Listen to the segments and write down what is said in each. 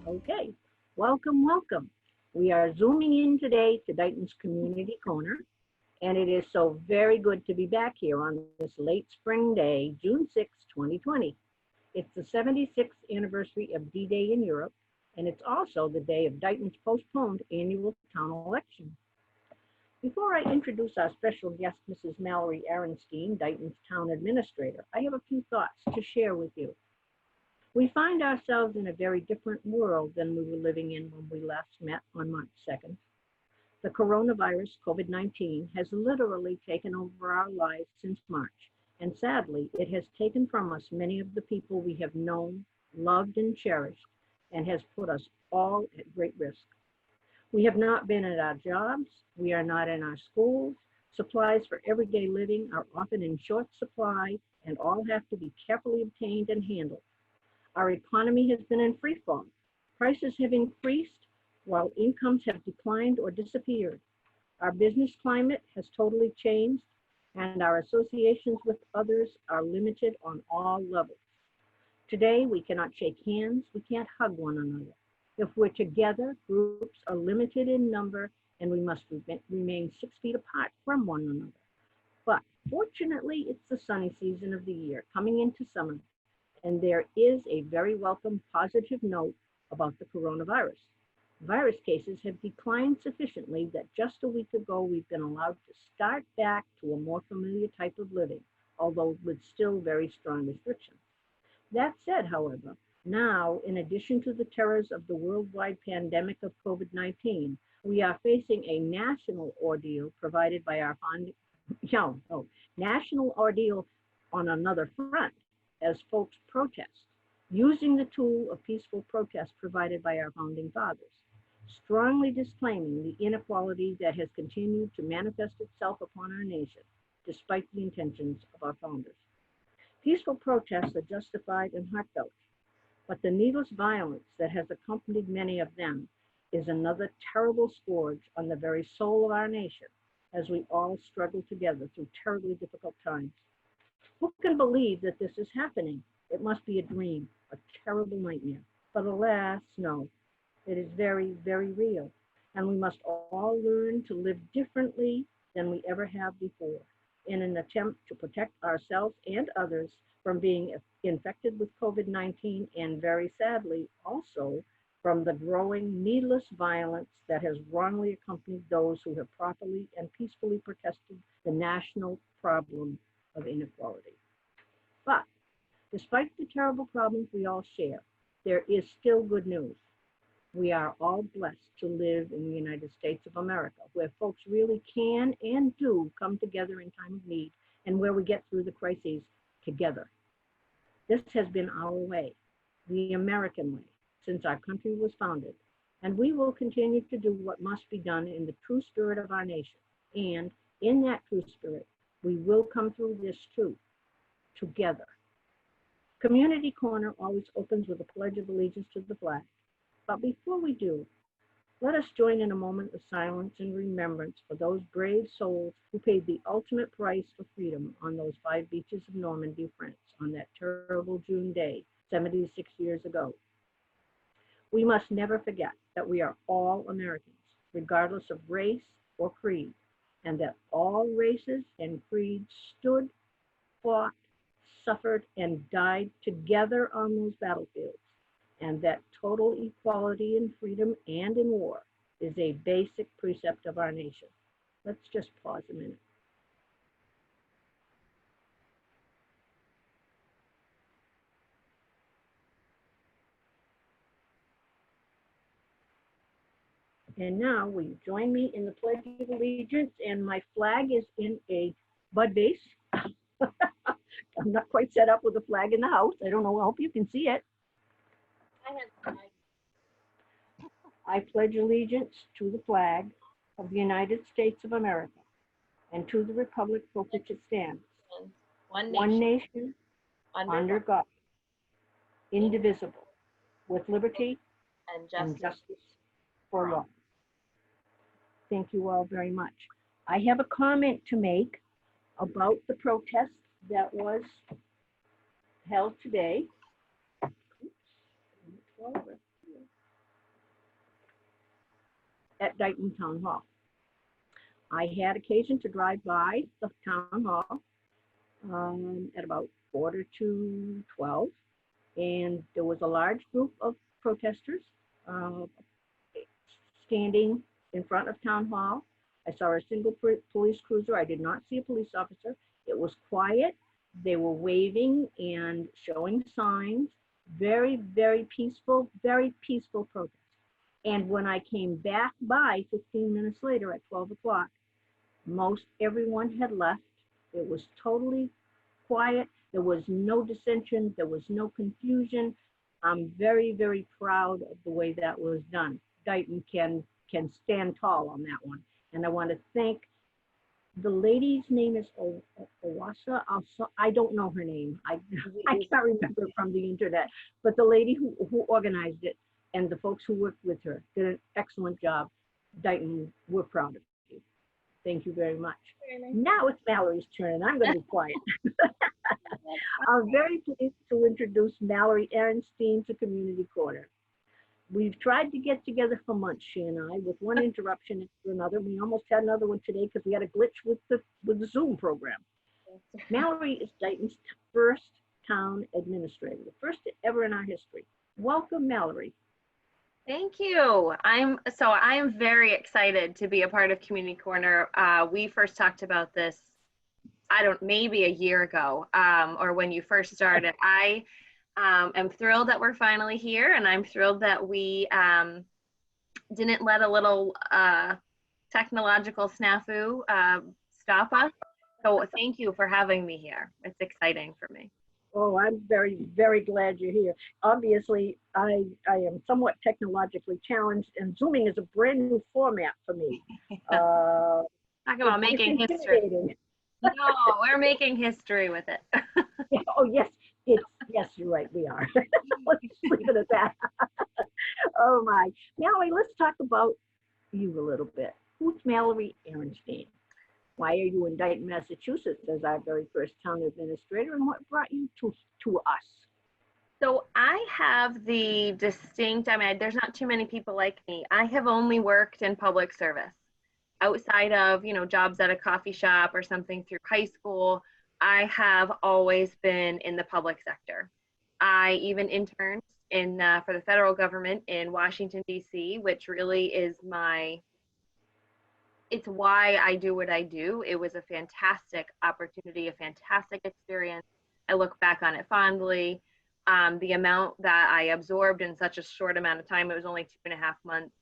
Okay, welcome, welcome. We are zooming in today to Dighton's Community Corner, and it is so very good to be back here on this late spring day, June 6, 2020. It's the 76th anniversary of D-Day in Europe, and it's also the day of Dighton's postponed annual town election. Before I introduce our special guest, Mrs. Mallory Aronstein, Dighton's town administrator, I have a few thoughts to share with you. We find ourselves in a very different world than we were living in when we last met on March 2nd. The coronavirus, COVID-19, has literally taken over our lives since March, and sadly, it has taken from us many of the people we have known, loved, and cherished, and has put us all at great risk. We have not been at our jobs, we are not in our schools, supplies for everyday living are often in short supply, and all have to be carefully obtained and handled. Our economy has been in free fall. Prices have increased while incomes have declined or disappeared. Our business climate has totally changed, and our associations with others are limited on all levels. Today, we cannot shake hands, we can't hug one another. If we're together, groups are limited in number, and we must remain 6 feet apart from one another. But fortunately, it's the sunny season of the year, coming into summer, and there is a very welcome positive note about the coronavirus. Virus cases have declined sufficiently that just a week ago we've been allowed to start back to a more familiar type of living, although with still very strong restrictions. That said, however, now, in addition to the terrors of the worldwide pandemic of COVID-19, we are facing a national ordeal provided by our national ordeal on another front as folks protest, using the tool of peaceful protest provided by our founding fathers, strongly disclaiming the inequality that has continued to manifest itself upon our nation, despite the intentions of our founders. Peaceful protests are justified and heartfelt, but the needless violence that has accompanied many of them is another terrible scourge on the very soul of our nation, as we all struggle together through terribly difficult times. Who can believe that this is happening? It must be a dream, a terrible nightmare. But alas, no, it is very, very real. And we must all learn to live differently than we ever have before in an attempt to protect ourselves and others from being infected with COVID-19 and very sadly also from the growing needless violence that has wrongly accompanied those who have properly and peacefully protested the national problem of inequality. But despite the terrible problems we all share, there is still good news. We are all blessed to live in the United States of America, where folks really can and do come together in time of need and where we get through the crises together. This has been our way, the American way, since our country was founded, and we will continue to do what must be done in the true spirit of our nation. And in that true spirit, we will come through this too, together. Community Corner always opens with a pledge of allegiance to the flag. But before we do, let us join in a moment of silence and remembrance for those brave souls who paid the ultimate price for freedom on those 5 beaches of Normandy, France, on that terrible June day, 76 years ago. We must never forget that we are all Americans, regardless of race or creed, and that all races and creeds stood, fought, suffered, and died together on those battlefields, and that total equality in freedom and in war is a basic precept of our nation. Let's just pause a minute. And now will you join me in the Pledge of Allegiance, and my flag is in a bud vase. I'm not quite set up with a flag in the house. I don't know, I hope you can see it. I pledge allegiance to the flag of the United States of America and to the republic for which it stands, one nation, under God, indivisible, with liberty and justice for all. Thank you all very much. I have a comment to make about the protest that was held today. at Dighton Town Hall. I had occasion to drive by the town hall at about 11:45, and there was a large group of protesters uh, standing in front of town hall. I saw a single police cruiser. I did not see a police officer. It was quiet. They were waving and showing signs. Very, very peaceful protest. And when I came back by 15 minutes later at 12 o'clock, most everyone had left. It was totally quiet. There was no dissension. There was no confusion. I'm very, very proud of the way that was done. Dighton can stand tall on that one. And I want to thank the lady's name is Owasa. I don't know her name. I can't remember from the internet, but the lady who organized it and the folks who worked with her did an excellent job. Dighton, we're proud of you. Thank you very much. Now it's Mallory's turn, and I'm going to be quiet. I'm very pleased to introduce Mallory Aronstein to Community Corner. We've tried to get together for months, she and I, with one interruption after another. We almost had another one today because we had a glitch with the Zoom program. Mallory is Dighton's first town administrator, the first ever in our history. Welcome, Mallory. Thank you. I'm very excited to be a part of Community Corner. We first talked about this, maybe a year ago, or when you first started. I am thrilled that we're finally here, and I'm thrilled that we didn't let a little technological snafu stop us. So thank you for having me here. It's exciting for me. Oh, I'm very, very glad you're here. Obviously, I am somewhat technologically challenged, and Zooming is a brand new format for me. Talk about making history. No, we're making history with it. Oh, yes, yes, you're right, we are. Let's leave it at that. Oh, my. Mallory, let's talk about you a little bit. Who's Mallory Aronstein? Why are you in Dighton, Massachusetts as our very first town administrator, and what brought you to us? So I have the distinct, there's not too many people like me. I have only worked in public service. Outside of, jobs at a coffee shop or something through high school, I have always been in the public sector. I even interned for the federal government in Washington, D.C., which really is it's why I do what I do. It was a fantastic opportunity, a fantastic experience. I look back on it fondly. The amount that I absorbed in such a short amount of time, it was only 2.5 months,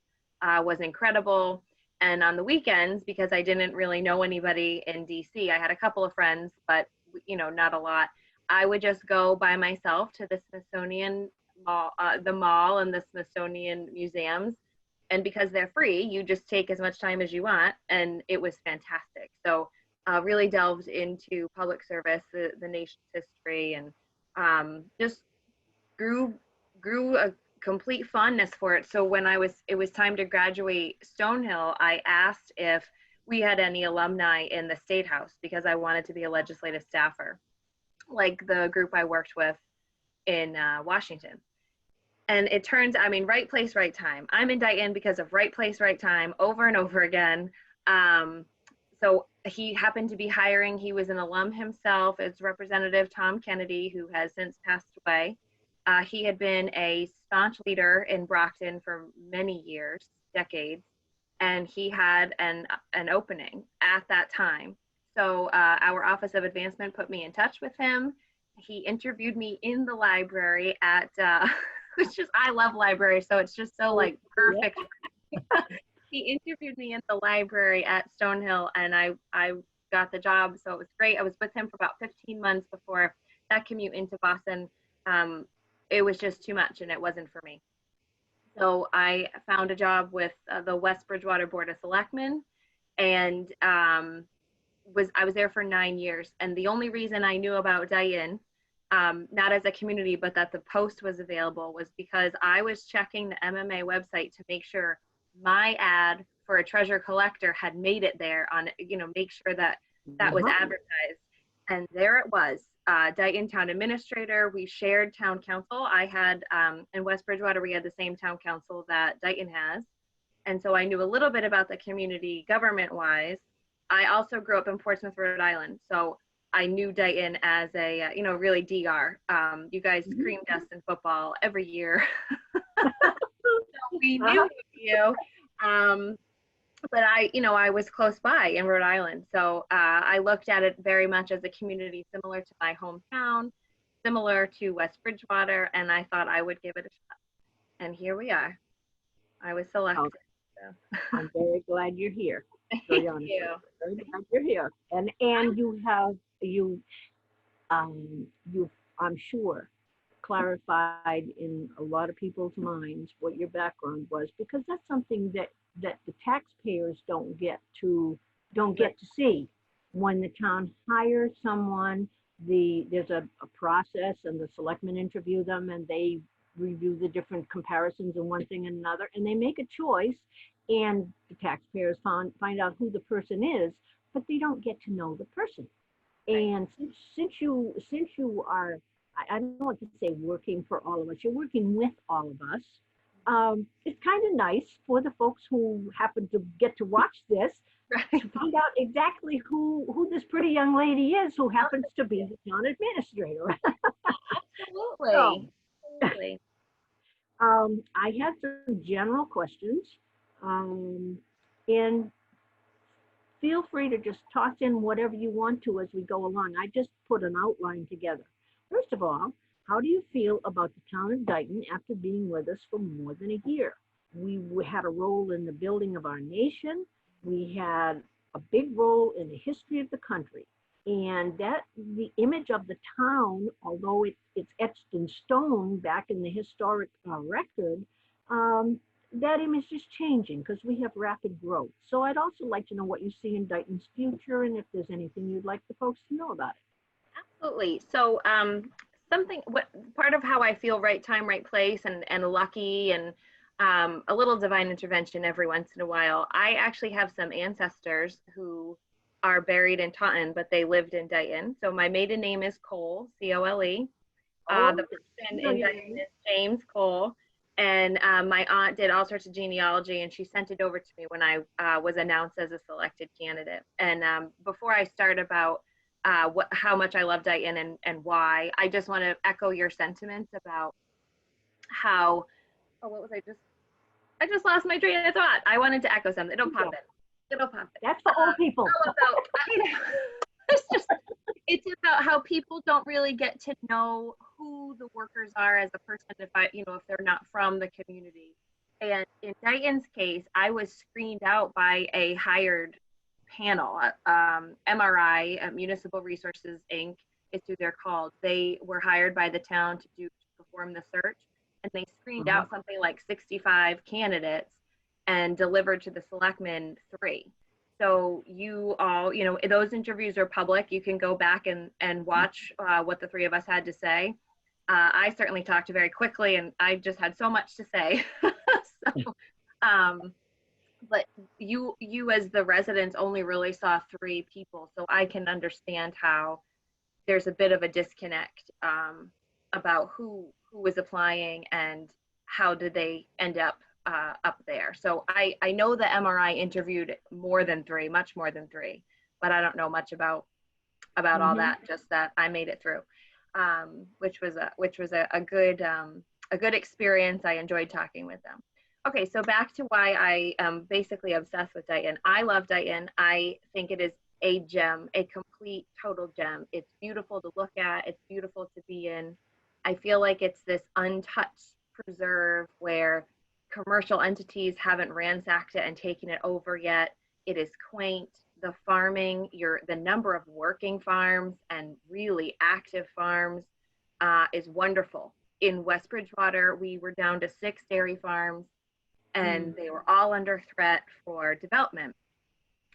was incredible. And on the weekends, because I didn't really know anybody in DC, I had a couple of friends, but not a lot. I would just go by myself to the Smithsonian Mall, the mall and the Smithsonian museums. And because they're free, you just take as much time as you want. And it was fantastic. So really delved into public service, the nation's history, and just grew a complete fondness for it. So when it was time to graduate Stonehill, I asked if we had any alumni in the State House because I wanted to be a legislative staffer, like the group I worked with in Washington. And it turns, right place, right time. I'm in Dighton because of right place, right time, over and over again. So he happened to be hiring. He was an alum himself. It's Representative Tom Kennedy, who has since passed away. He had been a staunch leader in Brockton for many years, decades, and he had an opening at that time. So our Office of Advancement put me in touch with him. He interviewed me in the library at, I love libraries, so it's just so perfect. Yeah. He interviewed me in the library at Stonehill, and I got the job, so it was great. I was with him for about 15 months before that commute into Boston. It was just too much, and it wasn't for me. So I found a job with the West Bridgewater Board of Selectmen, and I was there for 9 years. And the only reason I knew about Dighton, not as a community, but that the post was available, was because I was checking the MMA website to make sure my ad for a treasure collector had made it there on, make sure that was advertised. And there it was, Dighton Town Administrator. We shared town council. I had, in West Bridgewater, we had the same town council that Dighton has. And so I knew a little bit about the community government-wise. I also grew up in Portsmouth, Rhode Island. So I knew Dighton as a, really DR. You guys screamed us in football every year. So we knew you. But I was close by in Rhode Island. So I looked at it very much as a community similar to my hometown, similar to West Bridgewater, and I thought I would give it a shot. And here we are. I was selected. Okay. So. I'm very glad you're here. Thank you. Very glad you're here. And you've I'm sure clarified in a lot of people's minds what your background was, because that's something that the taxpayers don't get to see. When the town hires someone, there's a process, and the selectmen interview them, and they review the different comparisons and one thing and another, and they make a choice, and the taxpayers find out who the person is, but they don't get to know the person. And since you are, I don't want to say working for all of us, you're working with all of us. It's kind of nice for the folks who happen to get to watch this to find out exactly who this pretty young lady is who happens to be the town administrator. Absolutely. Absolutely. I had some general questions, and feel free to just toss in whatever you want to as we go along. I just put an outline together. First of all, how do you feel about the town of Dighton after being with us for more than a year? We had a role in the building of our nation. We had a big role in the history of the country. And that the image of the town, although it's etched in stone back in the historic record, that image is changing because we have rapid growth. So I'd also like to know what you see in Dighton's future, and if there's anything you'd like the folks to know about it. Absolutely. So part of how I feel right time, right place, and lucky, and a little divine intervention every once in a while. I actually have some ancestors who are buried in Taunton, but they lived in Dighton. So my maiden name is Cole, C-O-L-E. The person in Dighton is James Cole. And my aunt did all sorts of genealogy, and she sent it over to me when I was announced as a selected candidate. And before I start about how much I love Dighton and why, I just want to echo your sentiments about how, I just lost my train of thought. I wanted to echo something. It'll pop in. That's for old people. It's about how people don't really get to know who the workers are as a person if they're not from the community. And in Dighton's case, I was screened out by a hired panel, MRI, Municipal Resources Inc. is who they're called. They were hired by the town to perform the search, and they screened out something like 65 candidates and delivered to the selectmen 3. So you all, those interviews are public. You can go back and watch what the 3 of us had to say. I certainly talked very quickly, and I just had so much to say. But you as the residents only really saw 3 people. So I can understand how there's a bit of a disconnect about who was applying and how did they end up there. So I know the MRI interviewed more than 3, much more than 3, but I don't know much about all that, just that I made it through, which was a good experience. I enjoyed talking with them. Okay, so back to why I am basically obsessed with Dighton. I love Dighton. I think it is a gem, a complete, total gem. It's beautiful to look at. It's beautiful to be in. I feel like it's this untouched preserve where commercial entities haven't ransacked it and taken it over yet. It is quaint. The farming, the number of working farms and really active farms is wonderful. In West Bridgewater, we were down to 6 dairy farms, and they were all under threat for development.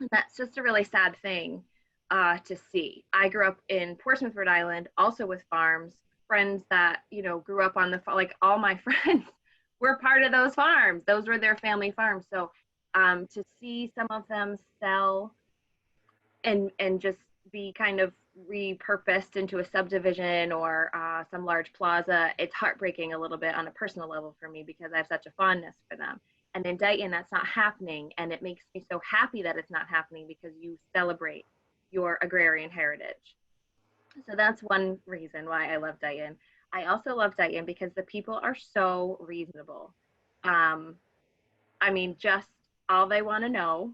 And that's just a really sad thing to see. I grew up in Portsmouth, Rhode Island, also with farms, friends that, grew up on like all my friends were part of those farms. Those were their family farms. So to see some of them sell and just be kind of repurposed into a subdivision or some large plaza, it's heartbreaking a little bit on a personal level for me because I have such a fondness for them. And in Dighton, that's not happening. And it makes me so happy that it's not happening because you celebrate your agrarian heritage. So that's one reason why I love Dighton. I also love Dighton because the people are so reasonable. Um, I mean, just all they want to know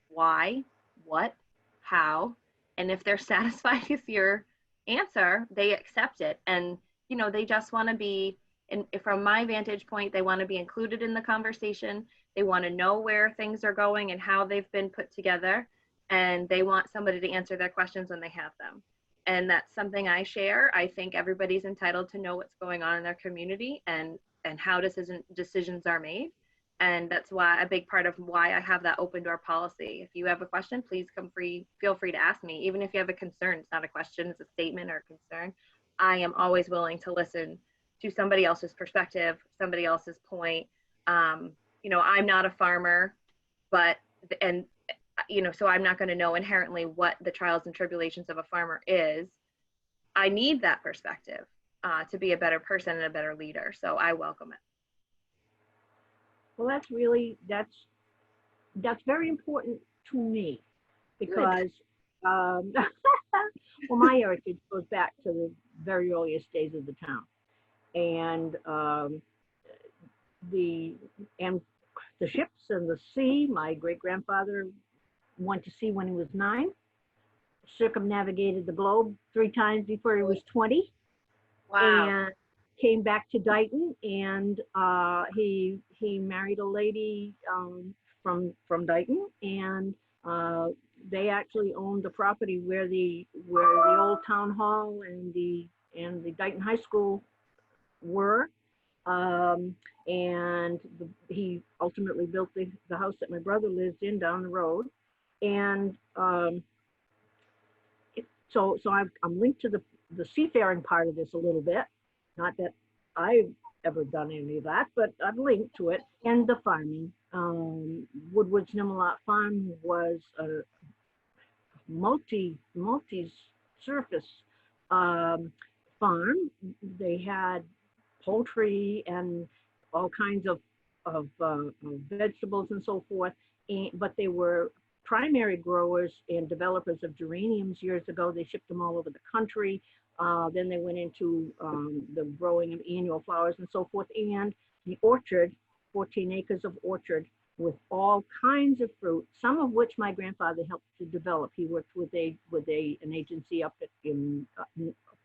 why, what, how, and if they're satisfied with your answer, they accept it. And, you know, they just want to be, and from my vantage point, they want to be included in the conversation. They want to know where things are going and how they've been put together. And they want somebody to answer their questions when they have them. And that's something I share. I think everybody's entitled to know what's going on in their community and how decisions are made. And that's why a big part of why I have that open door policy. If you have a question, please feel free to ask me. Even if you have a concern, it's not a question, it's a statement or a concern. I am always willing to listen to somebody else's perspective, somebody else's point. You know, I'm not a farmer, and you know, so I'm not going to know inherently what the trials and tribulations of a farmer is. I need that perspective to be a better person and a better leader. So I welcome it. Well, that's very important to me because, well, my heritage goes back to the very earliest days of the town, and the ships and the sea. My great grandfather went to sea when he was 9, circumnavigated the globe 3 times before he was 20. Wow. And came back to Dighton, and he married a lady from Dighton, and they actually owned the property where the old town hall and the Dighton High School were. And he ultimately built the house that my brother lives in down the road. And so I'm linked to the seafaring part of this a little bit. Not that I've ever done any of that, but I've linked to it. And the farming. Woodward's Nimmalot Farm was a multi-surface farm. They had poultry and all kinds of vegetables and so forth, but they were primary growers and developers of geraniums years ago. They shipped them all over the country. Then they went into the growing of annual flowers and so forth, and the orchard, 14 acres of orchard with all kinds of fruit, some of which my grandfather helped to develop. He worked with an agency up in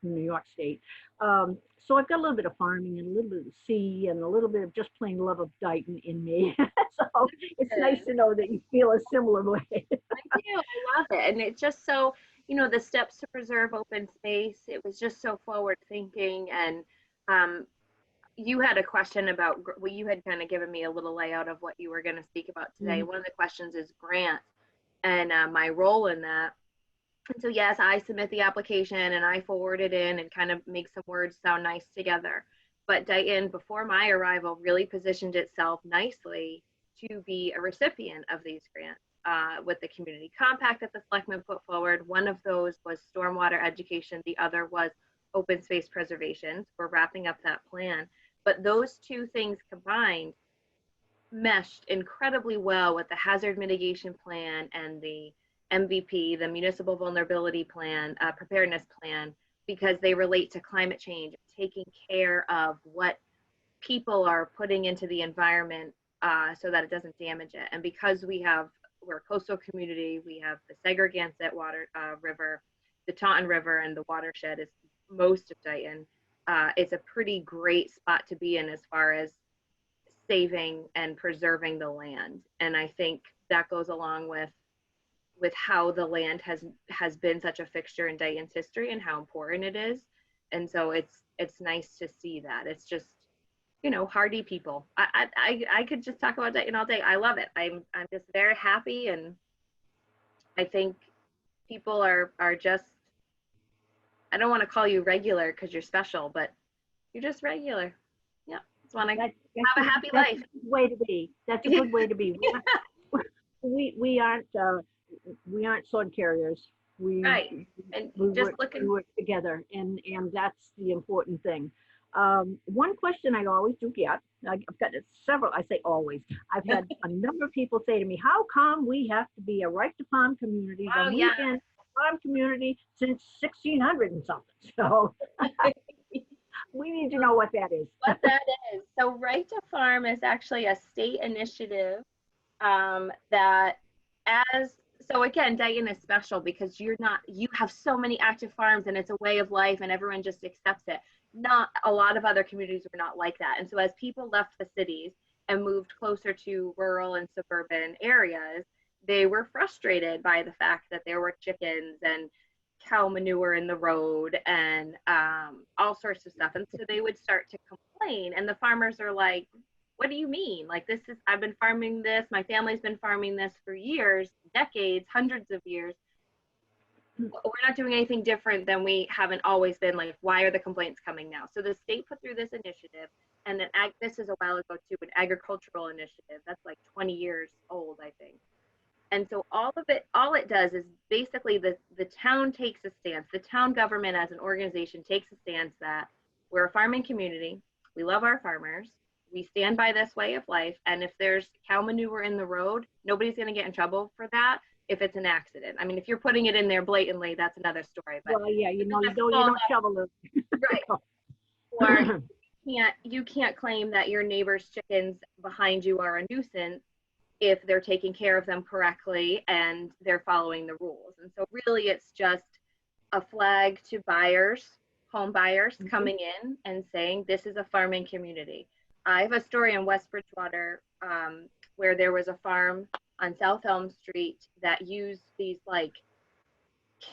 New York State. So I've got a little bit of farming and a little bit of sea and a little bit of just plain love of Dighton in me. So it's nice to know that you feel a similar way. I do. I love it. And it's just so, you know, the steps to preserve open space, it was just so forward thinking. And you had a question about, well, you had kind of given me a little layout of what you were going to speak about today. One of the questions is grants and my role in that. And so, yes, I submit the application and I forward it in and kind of make some words sound nice together. But Dighton, before my arrival, really positioned itself nicely to be a recipient of these grants with the community compact that the selectmen put forward. One of those was stormwater education. The other was open space preservation. We're wrapping up that plan. But those two things combined meshed incredibly well with the hazard mitigation plan and the MVP, the Municipal Vulnerability Plan, Preparedness Plan, because they relate to climate change, taking care of what people are putting into the environment so that it doesn't damage it. And because we're a coastal community, we have the Segregansett River, the Taunton River, and the watershed is most of Dighton. It's a pretty great spot to be in as far as saving and preserving the land. And I think that goes along with how the land has been such a fixture in Dighton's history and how important it is. And so it's nice to see that. It's just, you know, hardy people. I could just talk about Dighton all day. I love it. I'm just very happy, and I think people are just, I don't want to call you regular because you're special, but you're just regular. Yeah, just want to have a happy life. That's a good way to be. That's a good way to be. We aren't sword carriers. Right. And we just work together, and that's the important thing. One question I always do get, I've got several, I say always, I've had a number of people say to me, how come we have to be a right to farm community Oh when we've yeah. been a farm community since 1600 and something? So we need to know what that is. What that is. So Right to Farm is actually a state initiative that as so again, Dighton is special because you have so many active farms and it's a way of life and everyone just accepts it. Not a lot of other communities were not like that. And so as people left the cities and moved closer to rural and suburban areas, they were frustrated by the fact that there were chickens and cow manure in the road and all sorts of stuff. And so they would start to complain. And the farmers are like, what do you mean? Like, I've been farming this, my family's been farming this for years, decades, hundreds of years. We're not doing anything different than we haven't always been. Like, why are the complaints coming now? So the state put through this initiative, and this is a while ago too, an agricultural initiative that's like 20 years old, I think. And so all it does is basically the town takes a stance. The town government as an organization takes a stance that we're a farming community. We love our farmers. We stand by this way of life. And if there's cow manure in the road, nobody's going to get in trouble for that if it's an accident. I mean, if you're putting it in there blatantly, that's another story. But well, yeah, you don't shovel it. right. Or you can't claim that your neighbor's chickens behind you are a nuisance if they're taking care of them correctly and they're following the rules. And so really it's just a flag to buyers, home buyers coming in and saying, this is a farming community. I have a story in West Bridgewater where there was a farm on South Elm Street that used these like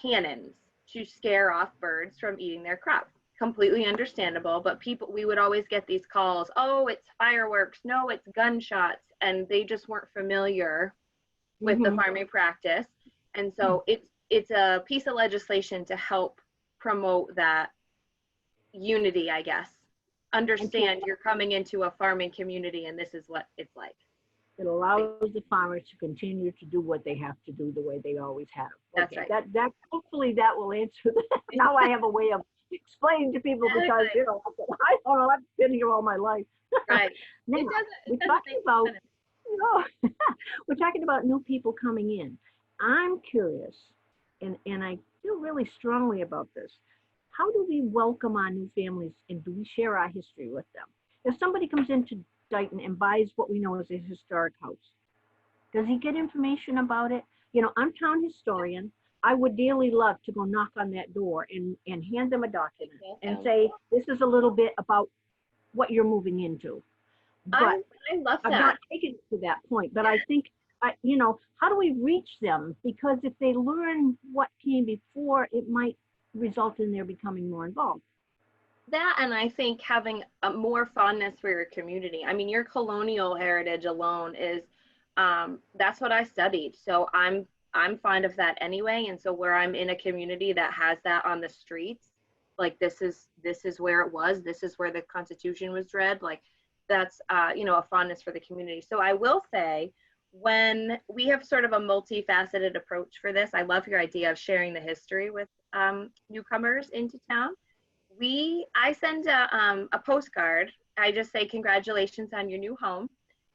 cannons to scare off birds from eating their crop. Completely understandable, but we would always get these calls, oh, it's fireworks, no, it's gunshots, and they just weren't familiar with the farming practice. And so it's a piece of legislation to help promote that unity, I guess. Understand you're coming into a farming community and this is what it's like. It allows the farmers to continue to do what they have to do the way they always have. That's right. That hopefully that will answer that. Now I have a way of explaining to people because I don't know, I've been here all my life. Right. Now, we're talking about new people coming in. I'm curious, and I feel really strongly about this. How do we welcome our new families and do we share our history with them? If somebody comes into Dighton and buys what we know as a historic house, does he get information about it? I'm town historian. I would dearly love to go knock on that door and hand them a document and say, this is a little bit about what you're moving into. But I love that. I'm not taking it to that point, but I think, how do we reach them? Because if they learn what came before, it might result in their becoming more involved. That, and I think having a more fondness for your community. I mean, your colonial heritage alone is, that's what I studied. So I'm fond of that anyway. And so where I'm in a community that has that on the streets, like this is where it was, this is where the Constitution was read, like that's, a fondness for the community. So I will say, when we have sort of a multifaceted approach for this, I love your idea of sharing the history with newcomers into town. I send a postcard. I just say congratulations on your new home,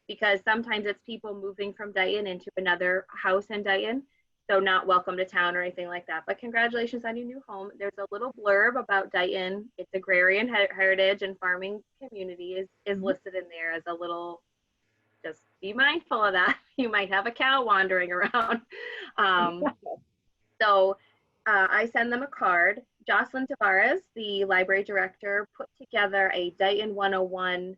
because sometimes it's people moving from Dighton into another house in Dighton, so not welcome to town or anything like that, but congratulations on your new home. There's a little blurb about Dighton. Its agrarian heritage and farming community is listed in there as a little, just be mindful of that. You might have a cow wandering around. So I send them a card. Jocelyn Tavares, the library director, put together a Dighton 101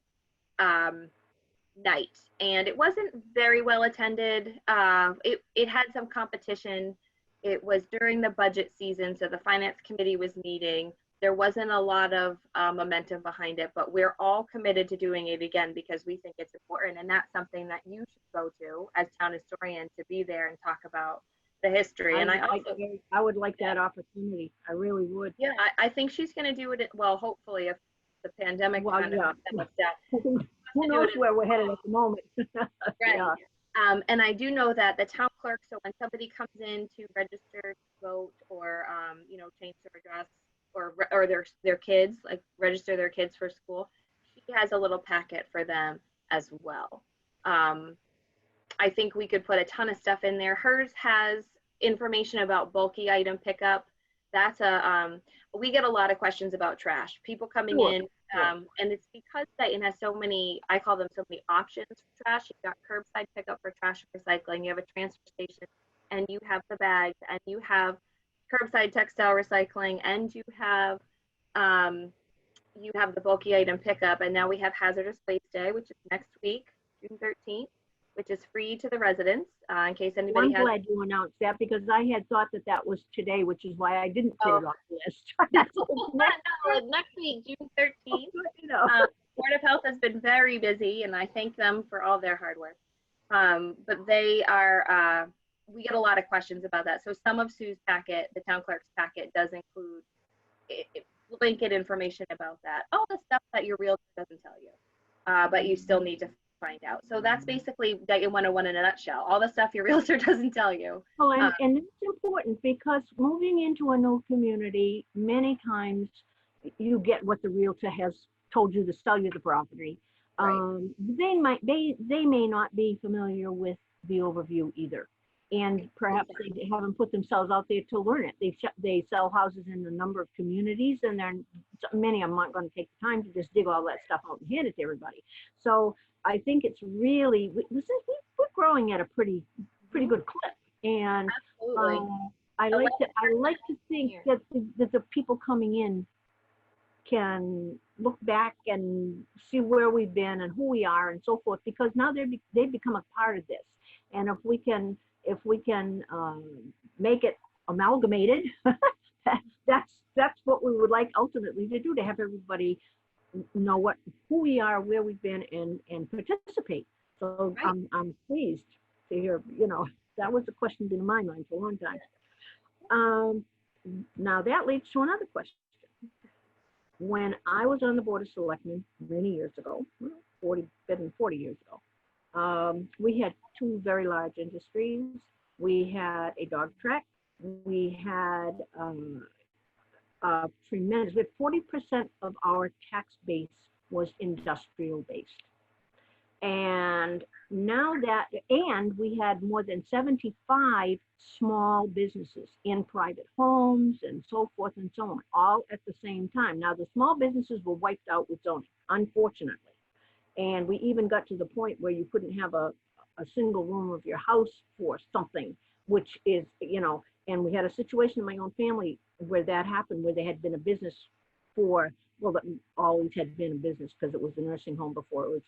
night, and it wasn't very well attended. It had some competition. It was during the budget season, so the finance committee was meeting. There wasn't a lot of momentum behind it, but we're all committed to doing it again because we think it's important, and that's something that you should go to as town historian, to be there and talk about the history. And I would like that opportunity. I really would. Yeah, I think she's going to do it. Well, hopefully, if the pandemic kind of settles down. Who knows where we're headed at the moment? Right. Yeah. And I do know that the town clerk, so when somebody comes in to register to vote or, change their address, or their kids, like register their kids for school, she has a little packet for them as well. I think we could put a ton of stuff in there. Hers has information about bulky item pickup. That's we get a lot of questions about trash. People coming Sure, in, sure. and it's because Dighton has so many, I call them so many options for trash. You've got curbside pickup for trash and recycling. You have a transfer station, and you have the bags, and you have curbside textile recycling, and um, you have the bulky item pickup, and now we have hazardous waste day, which is next week, June 13th, which is free to the residents in case Well, anybody I'm has. glad you announced that because I had thought that that was today, which is why I didn't put Oh, it off the list. no, next week, June 13th. You know. Board of Health has been very busy, and I thank them for all their hard work. But they are, we get a lot of questions about that. So some of Sue's packet, the town clerk's packet, does include blanket information about that. All the stuff that your realtor doesn't tell you, but you still need to find out. So that's basically Dighton 101 in a nutshell. All the stuff your realtor doesn't tell you. Well, and it's important because moving into a new community, many times you get what the realtor has told you to sell you the property. Right. They may not be familiar with the overview either. And perhaps they haven't put themselves out there to learn it. They sell houses in a number of communities, and many of them aren't going to take the time to just dig all that stuff out and hand it to everybody. So I think it's really, we're growing at a pretty good clip. And I like to think that the people coming in can look back and see where we've been and who we are and so forth, because now they've become a part of this. And if we can make it amalgamated, that's what we would like ultimately to do, to have everybody know who we are, where we've been, and participate. So right. I'm pleased to hear, that was a question in my mind for a long time. Now that leads to another question. When I was on the Board of Selectmen many years ago, 40 years ago, we had two very large industries. We had a dog track. We had tremendous, with 40% of our tax base was industrial based. And we had more than 75 small businesses in private homes and so forth and so on, all at the same time. Now, the small businesses were wiped out with zoning, unfortunately. And we even got to the point where you couldn't have a single room of your house for something, which is, and we had a situation in my own family where that happened, where they had been a business always had been a business because it was a nursing home before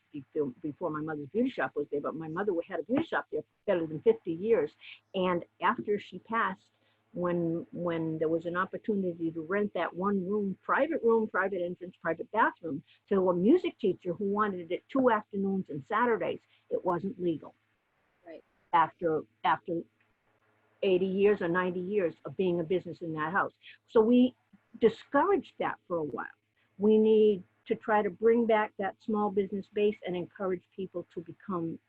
my mother's beauty shop was there. But my mother had a beauty shop there better than 50 years. And after she passed, when there was an opportunity to rent that one room, private entrance, private bathroom, to a music teacher who wanted it 2 afternoons and Saturdays, it wasn't legal. Right. After 80 years or 90 years of being a business in that house. So we discouraged that for a while. We need to try to bring back that small business base and encourage people to become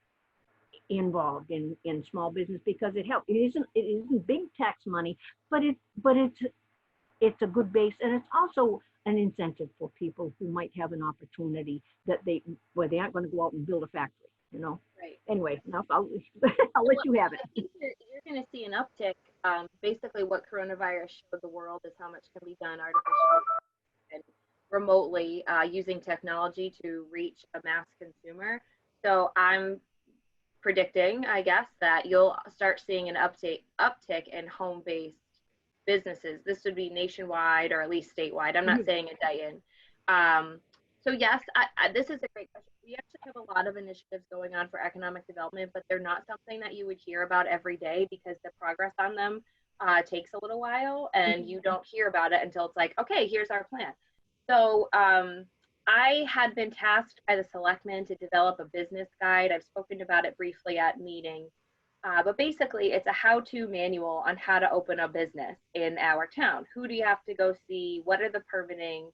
involved in small business, because it helps. It isn't big tax money, but it's a good base, and it's also an incentive for people who might have an opportunity where they aren't going to go out and build a factory, Right. Anyway, enough. I'll let you have it. I think you're going to see an uptick. Basically, what coronavirus showed the world is how much can be done artificially and remotely using technology to reach a mass consumer. So I'm predicting, I guess, that you'll start seeing an uptick in home-based businesses. This would be nationwide or at least statewide. I'm not saying in Dighton. So yes, this is a great question. We actually have a lot of initiatives going on for economic development, but they're not something that you would hear about every day because the progress on them takes a little while, and you don't hear about it until it's like, okay, here's our plan. So I had been tasked by the selectmen to develop a business guide. I've spoken about it briefly at meetings, but basically it's a how-to manual on how to open a business in our town. Who do you have to go see? What are the permitting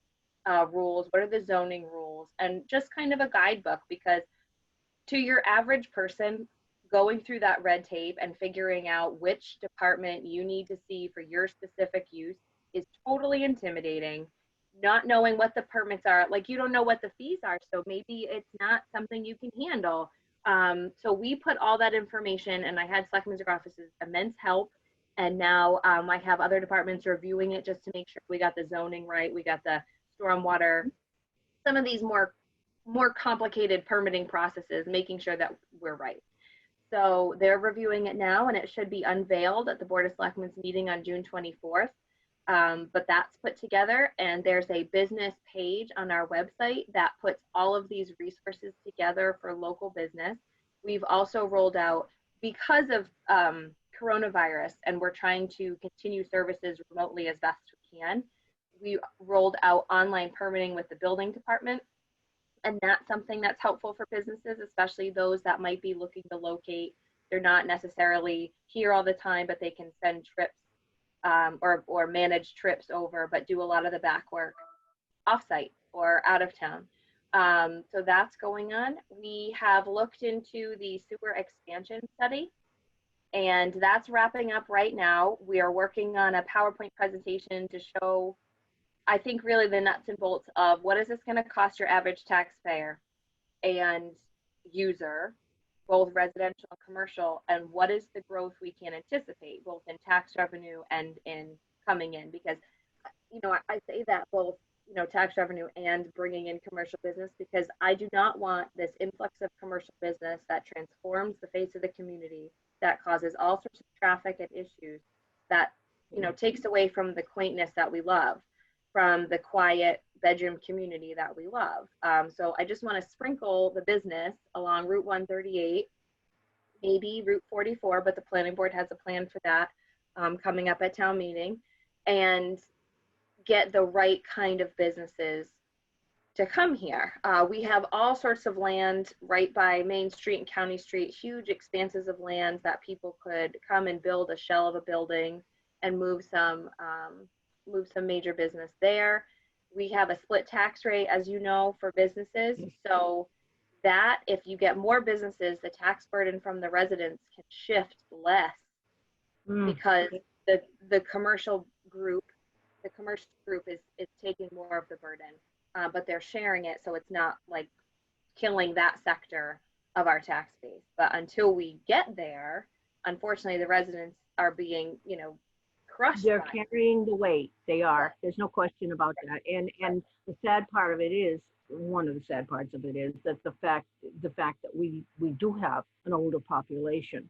rules? What are the zoning rules? And just kind of a guidebook, because to your average person, going through that red tape and figuring out which department you need to see for your specific use is totally intimidating. Not knowing what the permits are, like you don't know what the fees are, so maybe it's not something you can handle. So we put all that information, and I had Selectmen's office's immense help. And now I have other departments reviewing it just to make sure we got the zoning right, we got the stormwater, some of these more complicated permitting processes, making sure that we're right. So they're reviewing it now, and it should be unveiled at the Board of Selectmen's meeting on June 24th. But that's put together, and there's a business page on our website that puts all of these resources together for local business. We've also rolled out, because of coronavirus, and we're trying to continue services remotely as best we can, we rolled out online permitting with the building department. And that's something that's helpful for businesses, especially those that might be looking to locate. They're not necessarily here all the time, but they can send trips or manage trips over, but do a lot of the back work offsite or out of town. So that's going on. We have looked into the sewer expansion study, and that's wrapping up right now. We are working on a PowerPoint presentation to show, I think, really the nuts and bolts of what is this going to cost your average taxpayer and user, both residential and commercial, and what is the growth we can anticipate, both in tax revenue and in coming in. Because, you know, I say that both, you know, tax revenue and bringing in commercial business, because I do not want this influx of commercial business that transforms the face of the community, that causes all sorts of traffic and issues, that, you know, takes away from the quaintness that we love, from the quiet bedroom community that we love. So I just want to sprinkle the business along Route 138, maybe Route 44, but the planning board has a plan for that coming up at town meeting, and get the right kind of businesses to come here. We have all sorts of land right by Main Street and County Street, huge expanses of land that people could come and build a shell of a building and move some major business there. We have a split tax rate, as you know, for businesses. So that if you get more businesses, the tax burden from the residents can shift less because the commercial group is taking more of the burden, but they're sharing it, so it's not like killing that sector of our tax base. But until we get there, unfortunately, the residents are being, you know, crushed. They're carrying the weight. They are. There's no question about that. And the sad part of it is, one of the sad parts of it is that the fact that we do have an older population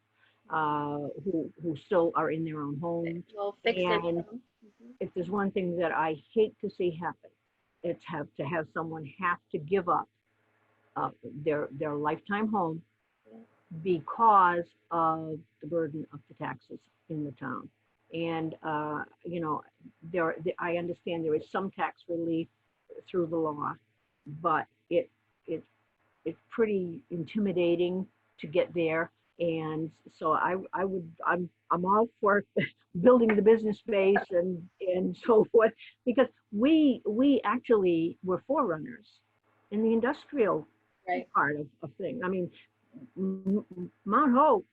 who still are in their own homes. Well, and if there's one thing that I hate to see happen, it's to have someone have to give up their lifetime home because of the burden of the taxes in the town. And you know, I understand there is some tax relief through the law, but it's pretty intimidating to get there. And so I'm all for building the business base and so forth, because we actually were forerunners in the industrial part of things. I mean, Mount Hope,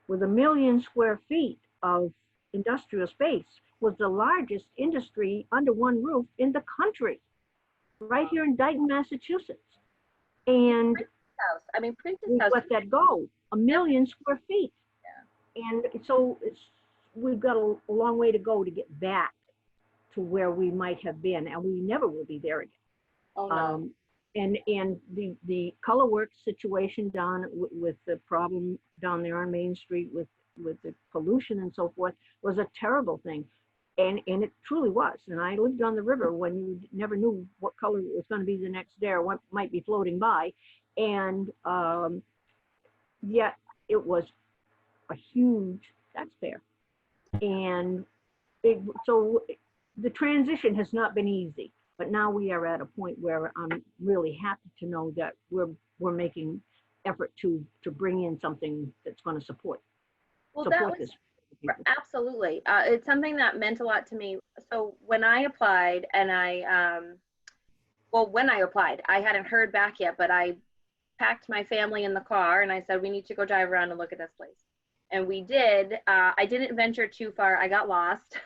with 1 million square feet of industrial space, was the largest industry under one roof in the country, right here in Dighton, Massachusetts. And we let that go, 1 million square feet. Yeah. And so we've got a long way to go to get back to where we might have been, and we never will be there again. Oh, no. And the color works situation down with the problem down there on Main Street with the pollution and so forth was a terrible thing. And it truly was. And I lived on the river when you never knew what color it was going to be the next day or what might be floating by. And yet it was a huge taxpayer. And so the transition has not been easy. But now we are at a point where I'm really happy to know that we're making effort to bring in something that's going to support. Well, this. Absolutely. It's something that meant a lot to me. So when I applied, and when I applied, I hadn't heard back yet, but I packed my family in the car and I said, we need to go drive around and look at this place. And we did. I didn't venture too far. I got lost.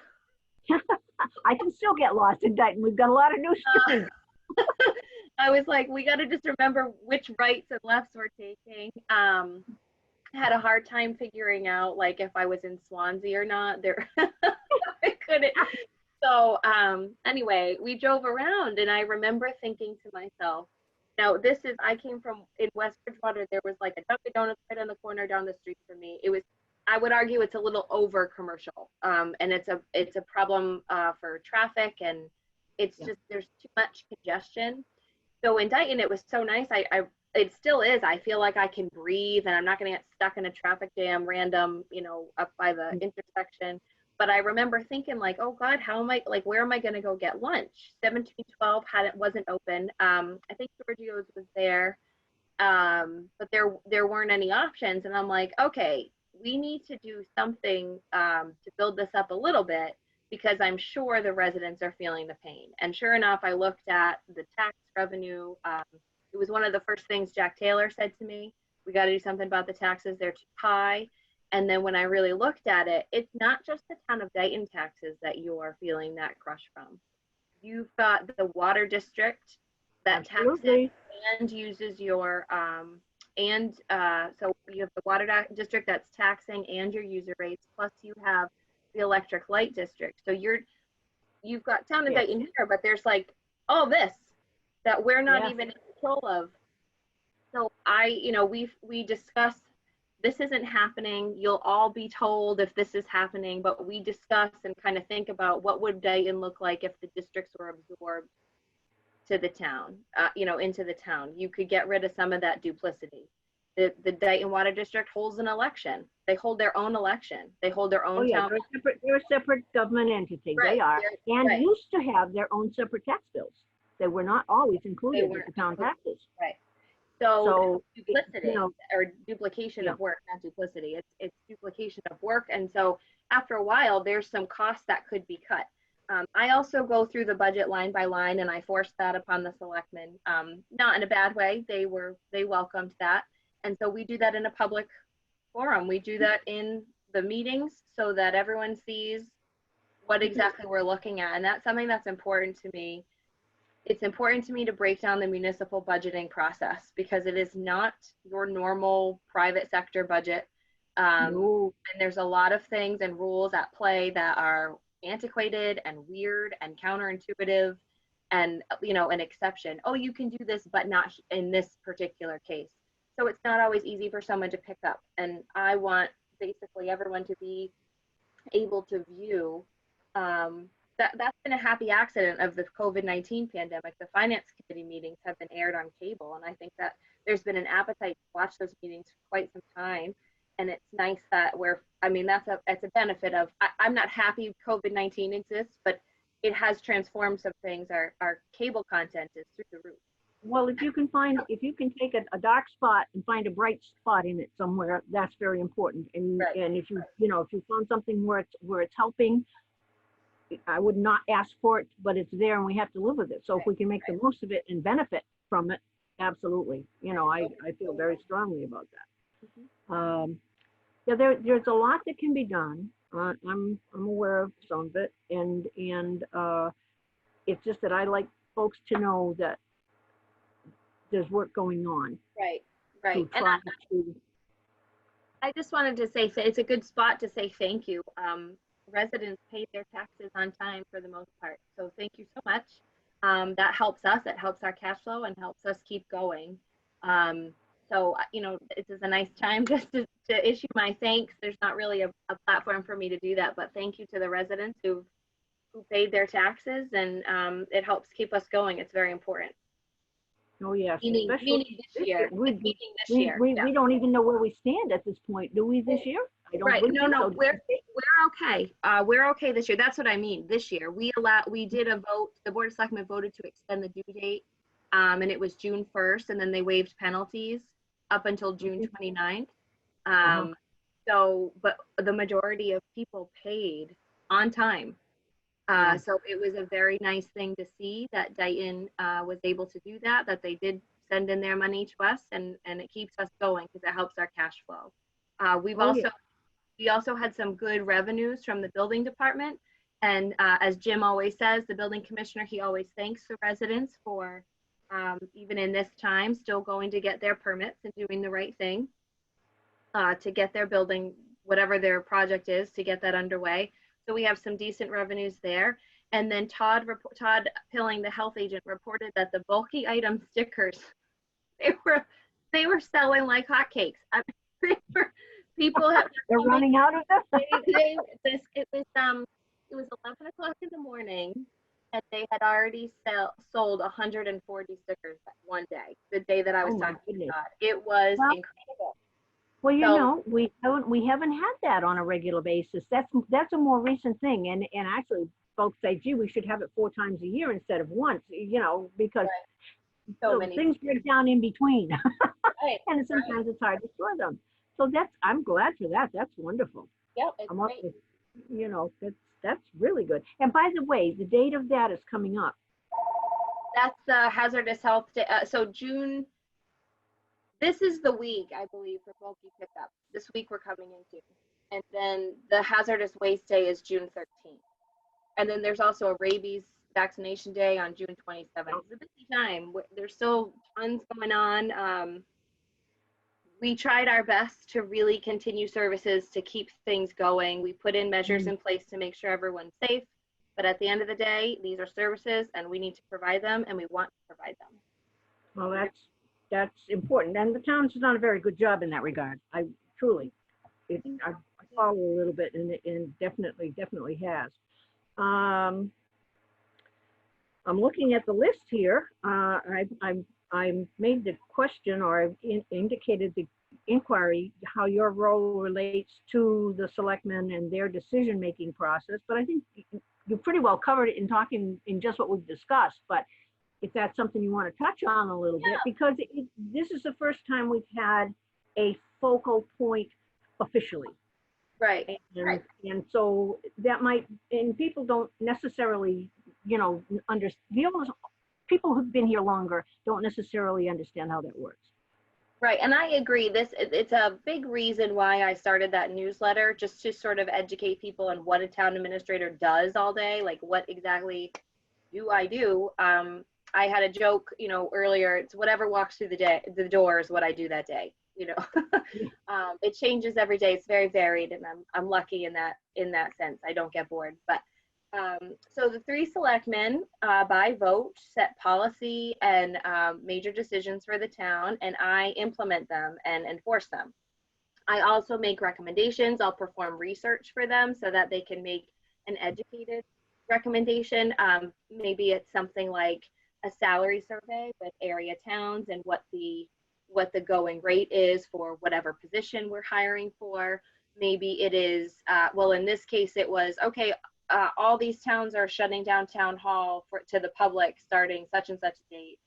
I can still get lost in Dighton. We've got a lot of new streets. I was like, we got to just remember which rights and lefts we're taking. Had a hard time figuring out like if I was in Swansea or not. There, I couldn't. So anyway, we drove around, and I remember thinking to myself, now this is, I came from, in West Bridgewater, there was like a Dunkin' Donuts right on the corner down the street from me. It was, I would argue it's a little over commercial, and it's a problem for traffic, and it's just, there's too much congestion. So in Dighton, it was so nice. It still is. I feel like I can breathe, and I'm not going to get stuck in a traffic jam random, you know, up by the intersection. But I remember thinking like, oh God, how am I, like, where am I going to go get lunch? 1712 wasn't open. I think Giorgio's was there, but there weren't any options. And I'm like, okay, we need to do something to build this up a little bit, because I'm sure the residents are feeling the pain. And sure enough, I looked at the tax revenue. It was one of the first things Jack Taylor said to me. We got to do something about the taxes. They're too high. And then when I really looked at it, it's not just the Town of Dighton taxes that you are feeling that crush from. You've got the water district that taxes and uses your, so you have the water district that's taxing and your user rates, plus you have the electric light district. So you've got Town of Dighton here, but there's like all this that we're not even in control of. So we discuss, this isn't happening. You'll all be told if this is happening, but we discuss and kind of think about what would Dighton look like if the districts were absorbed to the town, into the town. You could get rid of some of that duplicity. The Dighton Water District holds an election. They hold their own election. They hold their own town. They're a separate government entity. Right. They are. And used to have their own separate tax bills. They were not always included with the town taxes. Right. So duplicity, or duplication of work, not duplicity. It's duplication of work. And so after a while, there's some costs that could be cut. I also go through the budget line by line, and I forced that upon the selectmen, not in a bad way. They welcomed that. And so we do that in a public forum. We do that in the meetings so that everyone sees what exactly we're looking at. And that's something that's important to me. It's important to me to break down the municipal budgeting process, because it is not your normal private sector budget. And there's a lot of things and rules at play that are antiquated and weird and counterintuitive, and an exception. Oh, you can do this, but not in this particular case. So it's not always easy for someone to pick up. And I want basically everyone to be able to view that's been a happy accident of the COVID-19 pandemic. The finance committee meetings have been aired on cable, and I think that there's been an appetite to watch those meetings for quite some time. And it's nice that that's a benefit of, I'm not happy COVID-19 exists, but it has transformed some things. Our cable content is through the roof. Well, if you can take a dark spot and find a bright spot in it somewhere, that's very important. And and if you found something where it's helping, I would not ask for it, but it's there and we have to live with it. So if we can make the most of it and benefit from it, absolutely. I feel very strongly about that. There's a lot that can be done. I'm aware of some of it, and it's just that I like folks to know that there's work going on. Right. And I just wanted to say, it's a good spot to say thank you. Residents paid their taxes on time for the most part. So thank you so much. That helps us. It helps our cash flow and helps us keep going. So this is a nice time just to issue my thanks. There's not really a platform for me to do that, but thank you to the residents who paid their taxes, and it helps keep us going. It's very important. Oh yes. Meaning this year. We don't even know where we stand at this point, do we, this year? I don't No, we're okay. We're okay this year. That's what I mean. This year, we did a vote. The Board of Selectmen voted to extend the due date, and it was June 1st, and then they waived penalties up until June 29th. So, but the majority of people paid on time. So it was a very nice thing to see that Dighton was able to do that they did send in their money to us, and it keeps us going because it helps our cash flow. We also had some good revenues from the building department. And as Jim always says, the building commissioner, he always thanks the residents for, even in this time, still going to get their permits and doing the right thing to get their building, whatever their project is, to get that underway. So we have some decent revenues there. And then Todd Pilling, the health agent, reported that the bulky item stickers, they were selling like hotcakes. I mean, people have They're running out of them. It was 11 o'clock in the morning, and they had already sold 140 stickers that one day, the day that I was talking to God. It was incredible. Well, you know, we haven't had that on a regular basis. That's a more recent thing, and actually, folks say, gee, we should have it 4 times a year instead of once, you know, because so many things break down in between, right. And sometimes it's hard to store them. So I'm glad for that. That's wonderful. Yep, it's great. You know, that's really good. And by the way, the date of that is coming up. That's hazardous health day. So June, this is the week, I believe, for bulky pickup. This week we're coming into. And then the hazardous waste day is June 13th. And then there's also a rabies vaccination day on June 27th. It's a busy time. There's still tons going on. We tried our best to really continue services to keep things going. We put in measures in place to make sure everyone's safe. But at the end of the day, these are services and we need to provide them and we want to provide them. Well, that's important. And the town's done a very good job in that regard. I follow a little bit and definitely has. I'm looking at the list here. I made the question, or I've indicated the inquiry, how your role relates to the selectmen and their decision-making process, but I think you pretty well covered it in talking in just what we've discussed, but if that's something you want to touch on a little bit, because this is the first time we've had a focal point officially. Right. And so that and people don't necessarily, you know, people who've been here longer don't necessarily understand how that works. Right, and I agree. It's a big reason why I started that newsletter, just to sort of educate people on what a town administrator does all day, like what exactly do I do. I had a joke, you know, earlier. It's whatever walks through the door is what I do that day. You know, it changes every day. It's very varied, and I'm lucky in that sense. I don't get bored, but. So the 3 selectmen by vote set policy and major decisions for the town, and I implement them and enforce them. I also make recommendations. I'll perform research for them so that they can make an educated recommendation. Maybe it's something like a salary survey with area towns and what the going rate is for whatever position we're hiring for. Maybe it is, well, in this case, it was, okay, all these towns are shutting down town hall to the public starting such and such date.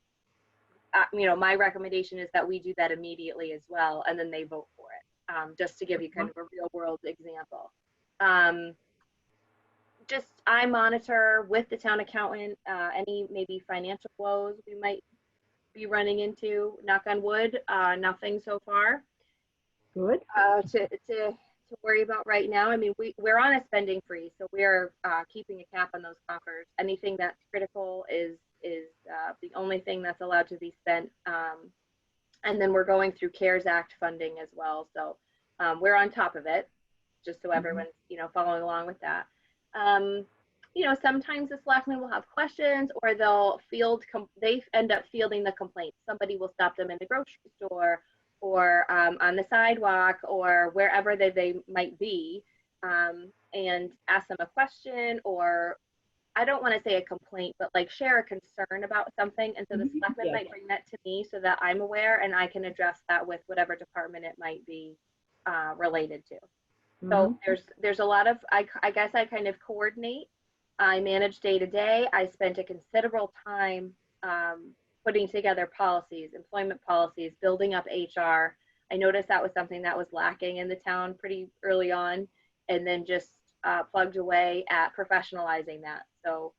You know, my recommendation is that we do that immediately as well, and then they vote for it, just to give you kind of a real world example. I monitor with the town accountant any maybe financial woes we might be running into. Knock on wood, nothing so far. Good. To worry about right now. I mean, we're on a spending freeze, so we're keeping a cap on those coffers. Anything that's critical is the only thing that's allowed to be spent. And then we're going through CARES Act funding as well, so we're on top of it, just so everyone's, you know, following along with that. You know, sometimes the selectmen will have questions, or they end up fielding the complaints. Somebody will stop them in the grocery store, or on the sidewalk, or wherever they might be, and ask them a question, or I don't want to say a complaint, but like share a concern about something. And so the selectmen might bring that to me so that I'm aware and I can address that with whatever department it might be related to. So there's a lot of, I guess I kind of coordinate. I manage day to day. I spent a considerable time putting together policies, employment policies, building up HR. I noticed that was something that was lacking in the town pretty early on, and then just plugged away at professionalizing that. So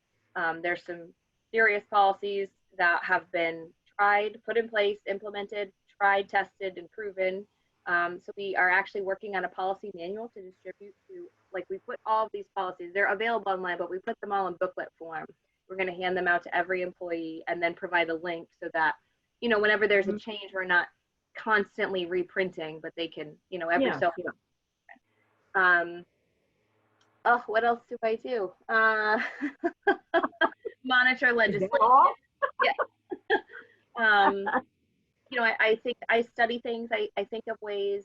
there's some serious policies that have been tried, put in place, implemented, tried, tested, and proven. So we are actually working on a policy manual to distribute to, like, we put all of these policies, they're available online, but we put them all in booklet form. We're going to hand them out to every employee and then provide a link so that, you know, whenever there's a change, we're not constantly reprinting, but they can, you know, every so. Oh, what else do I do? Monitor legislation. Yeah. You know, I think I study things. I think of ways.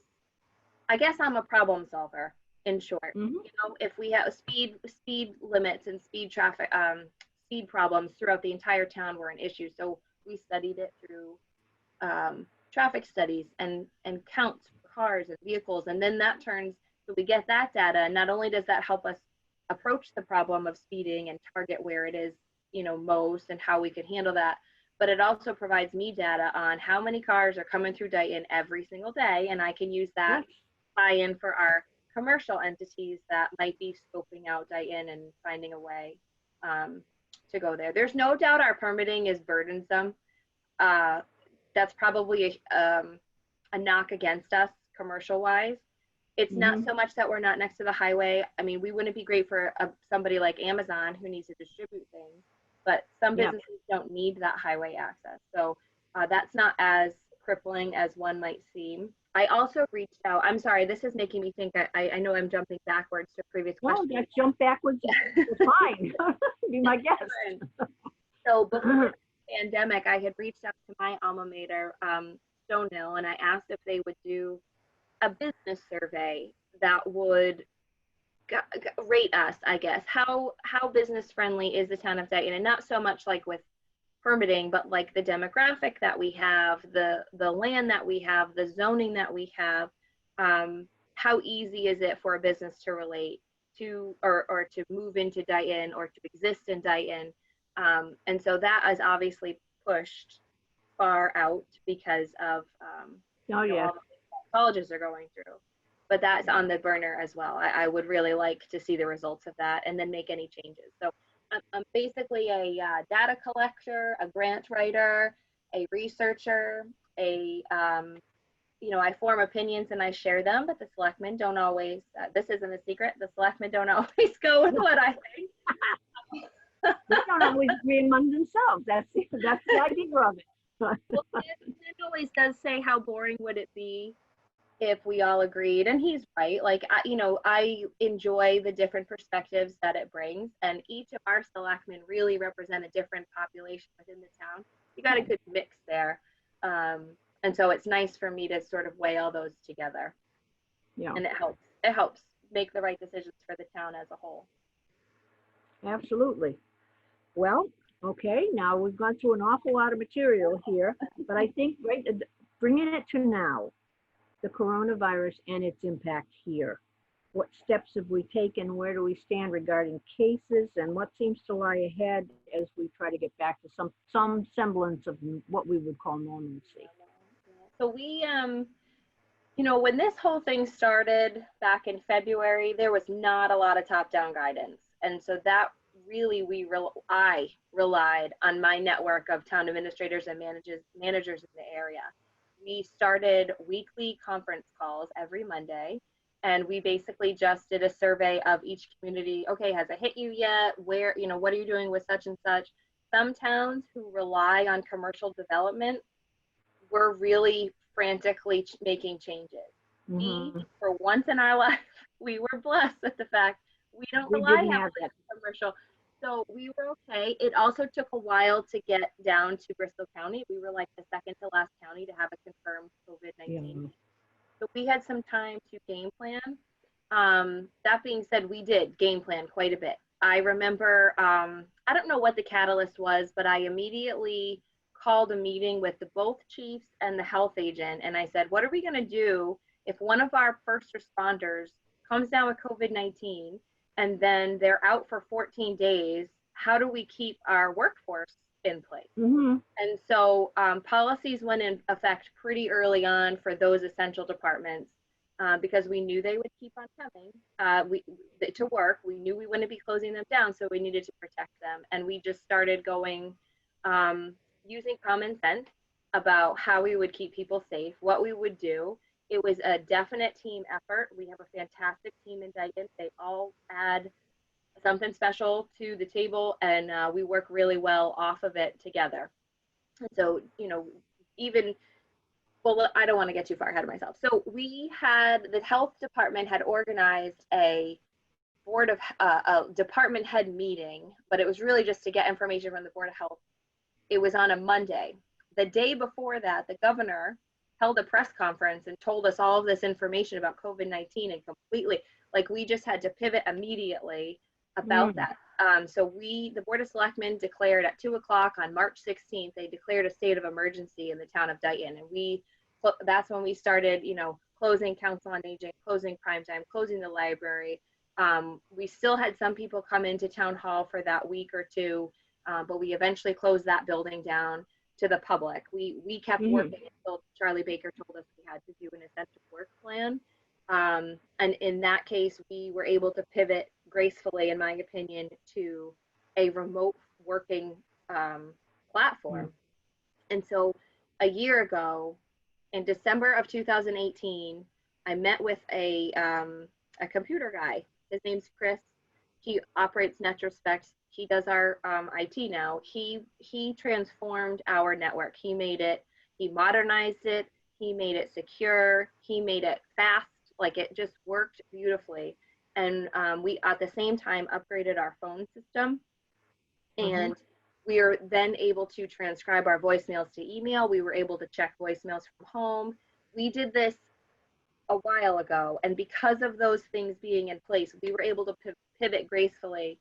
I guess I'm a problem solver, in short. You know, if we have speed limits and speed problems throughout the entire town were an issue. So we studied it through traffic studies and counts for cars and vehicles, and then that turns, so we get that data, and not only does that help us approach the problem of speeding and target where it is, you know, most and how we can handle that, but it also provides me data on how many cars are coming through Dighton every single day, and I can use that buy-in for our commercial entities that might be scoping out Dighton and finding a way to go there. There's no doubt our permitting is burdensome. That's probably a knock against us commercial-wise. It's not so much that we're not next to the highway. I mean, we wouldn't be great for somebody like Amazon who needs to distribute things, but some businesses don't need that highway access. So that's not as crippling as one might seem. I also reached out, I'm sorry, this is making me think, I know I'm jumping backwards to a previous question. No, just jump backwards, it's fine. Be my guest. So before the pandemic, I had reached out to my alma mater, Stone Hill, and I asked if they would do a business survey that would rate us, I guess. How business friendly is the town of Dighton? And not so much like with permitting, but like the demographic that we have, the land that we have, the zoning that we have. How easy is it for a business to relate to or to move into Dighton or to exist in Dighton? And so that is obviously pushed far out because of all the colleges are going through, but that's on the burner as well. I would really like to see the results of that and then make any changes. So I'm basically a data collector, a grant writer, a researcher, you know, I form opinions and I share them, but the selectmen don't always, this isn't a secret, the selectmen don't always go with what I think. They don't always agree among themselves. That's the idea of it. Well, it always does say, how boring would it be if we all agreed? And he's right. Like, you know, I enjoy the different perspectives that it brings, and each of our selectmen really represent a different population within the town. You got a good mix there. And so it's nice for me to sort of weigh all those together. Yeah. And it helps make the right decisions for the town as a whole. Absolutely. Well, okay, now we've gone through an awful lot of material here, but I think bringing it to now, the coronavirus and its impact here. What steps have we taken? Where do we stand regarding cases, and what seems to lie ahead as we try to get back to some semblance of what we would call normalcy? So we, you know, when this whole thing started back in February, there was not a lot of top-down guidance. And so that really, I relied on my network of town administrators and managers in the area. We started weekly conference calls every Monday, and we basically just did a survey of each community. Okay, has it hit you yet? Where, you know, what are you doing with such and such? Some towns who rely on commercial development were really frantically making changes. We, for once in our life, we were blessed with the fact we don't rely heavily on commercial. So we were okay. It also took a while to get down to Bristol County. We were like the second to last county to have a confirmed COVID-19. So we had some time to game plan. That being said, we did game plan quite a bit. I remember, I don't know what the catalyst was, but I immediately called a meeting with both chiefs and the health agent. And I said, what are we going to do if one of our first responders comes down with COVID-19 and then they're out for 14 days? How do we keep our workforce in place? And so policies went in effect pretty early on for those essential departments because we knew they would keep on coming to work. We knew we wouldn't be closing them down, so we needed to protect them. And we just started going, using common sense about how we would keep people safe, what we would do. It was a definite team effort. We have a fantastic team in Dighton. They all add something special to the table, and we work really well off of it together. And so, you know, even, well, I don't want to get too far ahead of myself. So we had, the health department had organized a board of, a department head meeting, but it was really just to get information from the Board of Health. It was on a Monday. The day before that, the governor held a press conference and told us all of this information about COVID-19, and completely, like, we just had to pivot immediately about that. So the Board of Selectmen declared at 2 o'clock on March 16th, they declared a state of emergency in the town of Dighton. And that's when we started, you know, closing Council on Aging, closing Primetime, closing the library. We still had some people come into town hall for that week or two, but we eventually closed that building down to the public. We kept working until Charlie Baker told us we had to do an essential work plan. And in that case, we were able to pivot gracefully, in my opinion, to a remote working platform. And so a year ago, in December of 2018, I met with a computer guy. His name's Chris. He operates Netrospect. He does our IT now. He transformed our network. He modernized it. He made it secure. He made it fast. Like, it just worked beautifully. And we, at the same time, upgraded our phone system. And we are then able to transcribe our voicemails to email. We were able to check voicemails from home. We did this a while ago. And because of those things being in place, we were able to pivot gracefully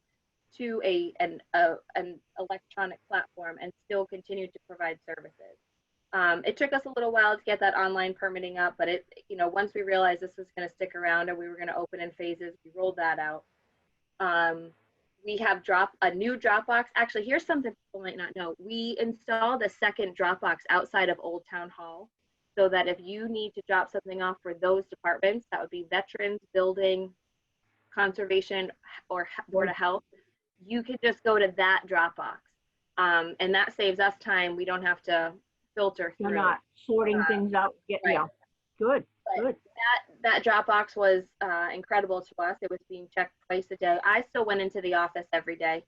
to an electronic platform and still continue to provide services. It took us a little while to get that online permitting up, but once we realized this was going to stick around and we were going to open in phases, we rolled that out. We have a new Dropbox. Actually, here's something people might not know. We installed a second Dropbox outside of Old Town Hall, so that if you need to drop something off for those departments, that would be veterans, building, conservation, or Board of Health, you could just go to that Dropbox. And that saves us time. We don't have to filter through. You're not sorting things out. Right. Yeah. Good. Good. That Dropbox was incredible to us. It was being checked twice a day. I still went into the office every day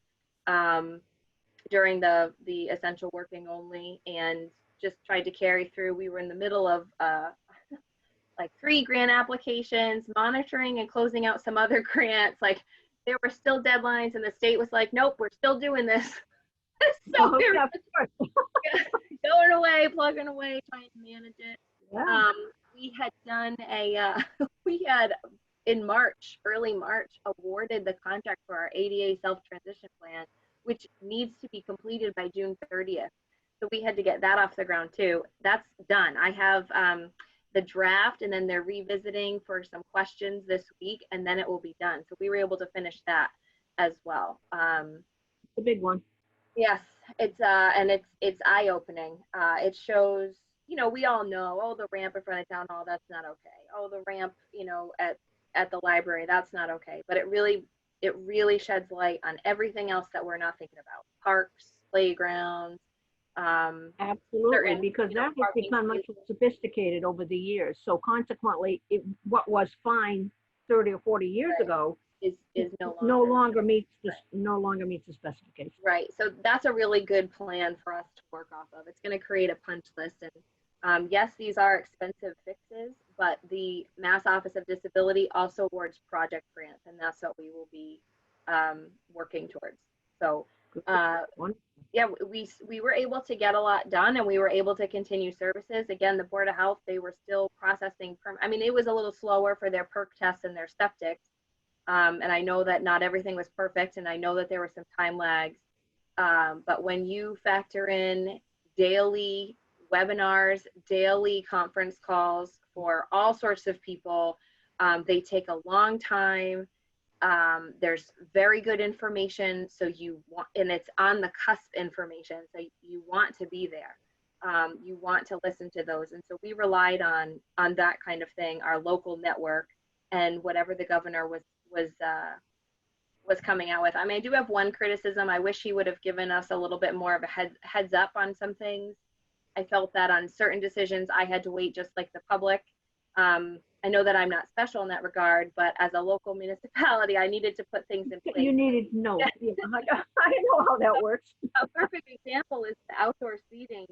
during the essential working only, and just tried to carry through. We were in the middle of like 3 grant applications, monitoring and closing out some other grants. Like, there were still deadlines, and the state was like, nope, we're still doing this. So we were going away, plugging away, trying to manage it. Yeah. We had done we had in March, early March, awarded the contract for our ADA self-transition plan, which needs to be completed by June 30th. So we had to get that off the ground too. That's done. I have the draft, and then they're revisiting for some questions this week, and then it will be done. So we were able to finish that as well. The big one. Yes, it's eye-opening. It shows, we all know, oh, the ramp in front of town hall, that's not okay. Oh, the ramp, at the library, that's not okay. But it really sheds light on everything else that we're not thinking about. Parks, playgrounds. Absolutely, because that has become much more sophisticated over the years. So consequently, what was fine 30 or 40 years ago is no longer meets the specifications. Right. So that's a really good plan for us to work off of. It's going to create a punch list. And yes, these are expensive fixes, but the Mass Office of Disability also awards project grants, and that's what we will be working towards. So yeah, we were able to get a lot done, and we were able to continue services. Again, the Board of Health, they were still processing. It was a little slower for their perk tests and their septics. And I know that not everything was perfect, and I know that there were some time lags. But when you factor in daily webinars, daily conference calls for all sorts of people, they take a long time. There's very good information, so and it's on the cusp information, so you want to be there. You want to listen to those, and so we relied on that kind of thing, our local network, and whatever the governor was coming out with. I mean, I do have one criticism. I wish he would have given us a little bit more of a heads up on some things. I felt that on certain decisions, I had to wait just like the public. I know that I'm not special in that regard, but as a local municipality, I needed to put things in place. You needed to know. Yeah, I know how that works. A perfect example is the outdoor seating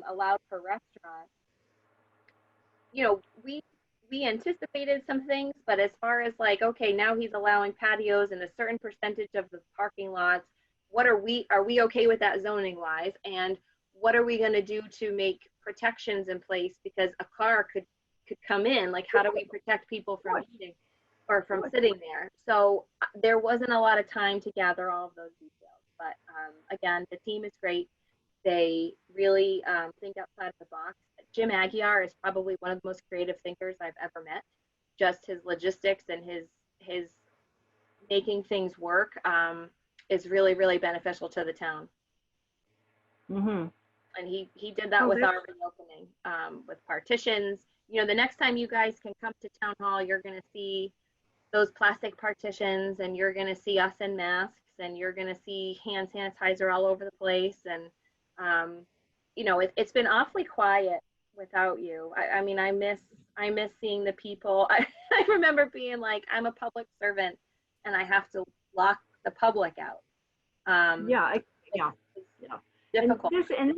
allowed for restaurants. You know, we anticipated some things, but as far as like, okay, now he's allowing patios in a certain percentage of the parking lots. What are we okay with that zoning wise? And what are we going to do to make protections in place, because a car could come in? Like, how do we protect people from eating or from sitting there? So there wasn't a lot of time to gather all of those details. But again, the team is great. They really think outside of the box. Jim Aguiar is probably one of the most creative thinkers I've ever met. Just his logistics and his making things work is really, really beneficial to the town. Mm-hmm. And he did that with our reopening, with partitions. You know, the next time you guys can come to town hall, you're going to see those plastic partitions, and you're going to see us in masks, and you're going to see hand sanitizer all over the place. And you know, it's been awfully quiet without you. I mean, I miss seeing the people. I remember being like, I'm a public servant and I have to lock the public out. Yeah. Difficult. And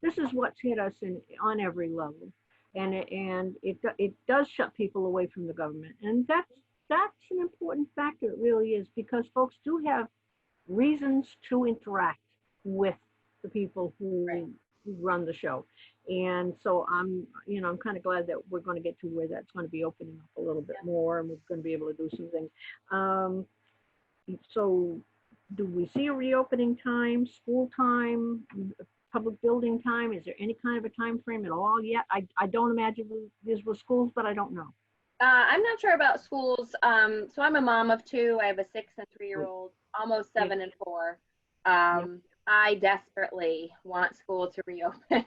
this is what's hit us on every level, and it does shut people away from the government, and that's an important factor. It really is, because folks do have reasons to interact with the people who run the show. And so I'm kind of glad that we're going to get to where that's going to be opening up a little bit more, and we're going to be able to do some things. So do we see a reopening time, school time, public building time? Is there any kind of a time frame at all yet? I don't imagine there's with schools, but I don't know. I'm not sure about schools. So I'm a mom of two. I have a 6 and 3-year-old, almost 7 and 4. I desperately want school to reopen.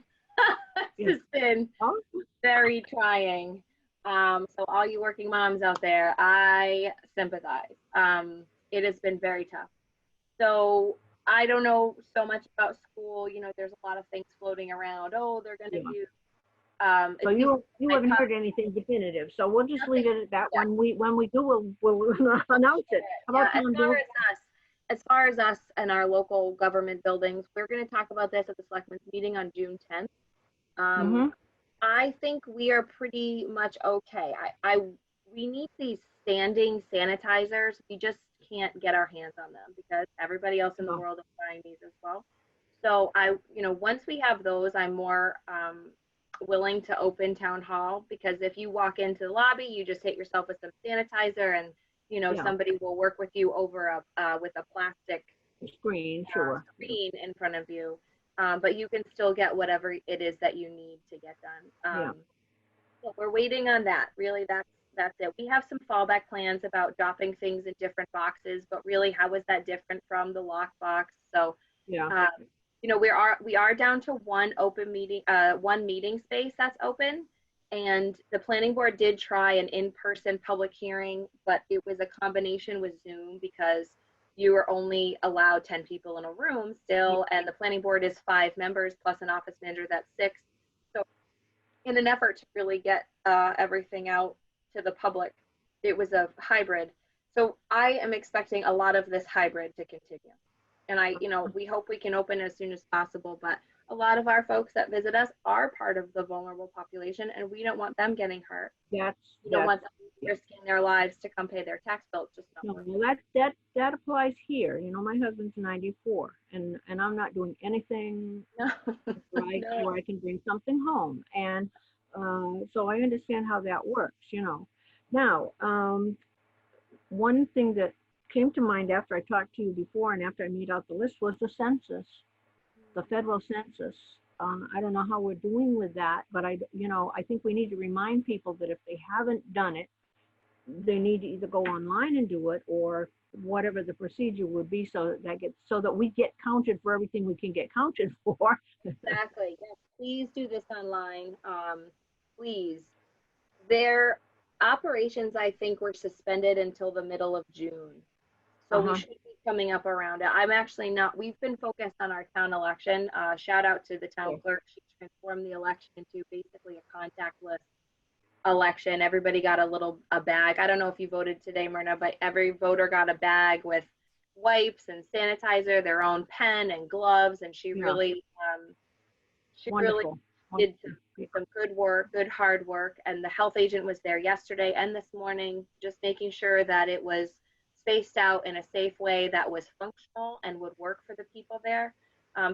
It's been very trying. So all you working moms out there, I sympathize. It has been very tough. So I don't know so much about school. You know, there's a lot of things floating around. Oh, they're going to do. So you haven't heard anything definitive. So we'll just leave it at that. When we do, we'll announce it. How about as far as us and our local government buildings, we're going to talk about this at the selectmen's meeting on June 10th. I think we are pretty much okay. We need these standing sanitizers. We just can't get our hands on them because everybody else in the world is buying these as well. So once we have those, I'm more willing to open town hall, because if you walk into the lobby, you just hit yourself with some sanitizer, and somebody will work with you over with a plastic screen in front of you. But you can still get whatever it is that you need to get done. So we're waiting on that. Really, that's it. We have some fallback plans about dropping things in different boxes, but really, how is that different from the lock box? So we are down to one meeting space that's open, and the planning board did try an in-person public hearing, but it was a combination with Zoom because you are only allowed 10 people in a room still, and the planning board is 5 members plus an office manager, that's 6. So in an effort to really get everything out to the public, it was a hybrid. So I am expecting a lot of this hybrid to continue. And we hope we can open as soon as possible, but a lot of our folks that visit us are part of the vulnerable population, and we don't want them getting hurt. We don't want them risking their lives to come pay their tax bills. That applies here. My husband's 94, and I'm not doing anything where I can bring something home, and so I understand how that works. Now, one thing that came to mind after I talked to you before and after I made out the list was the census, the federal census. I don't know how we're doing with that, but I think we need to remind people that if they haven't done it, they need to either go online and do it, or whatever the procedure would be, so that we get counted for everything we can get counted for. Exactly. Yes. Please do this online. Please. Their operations, I think, were suspended until the middle of June. So we should be coming up around it. I'm actually not. We've been focused on our town election. Shout out to the town clerk. She transformed the election into basically a contact list election. Everybody got a bag. I don't know if you voted today, Myrna, but every voter got a bag with wipes and sanitizer, their own pen and gloves, and Yeah, she really wonderful. did Yeah. some good work, good hard work. And the health agent was there yesterday and this morning, just making sure that it was spaced out in a safe way that was functional and would work for the people there.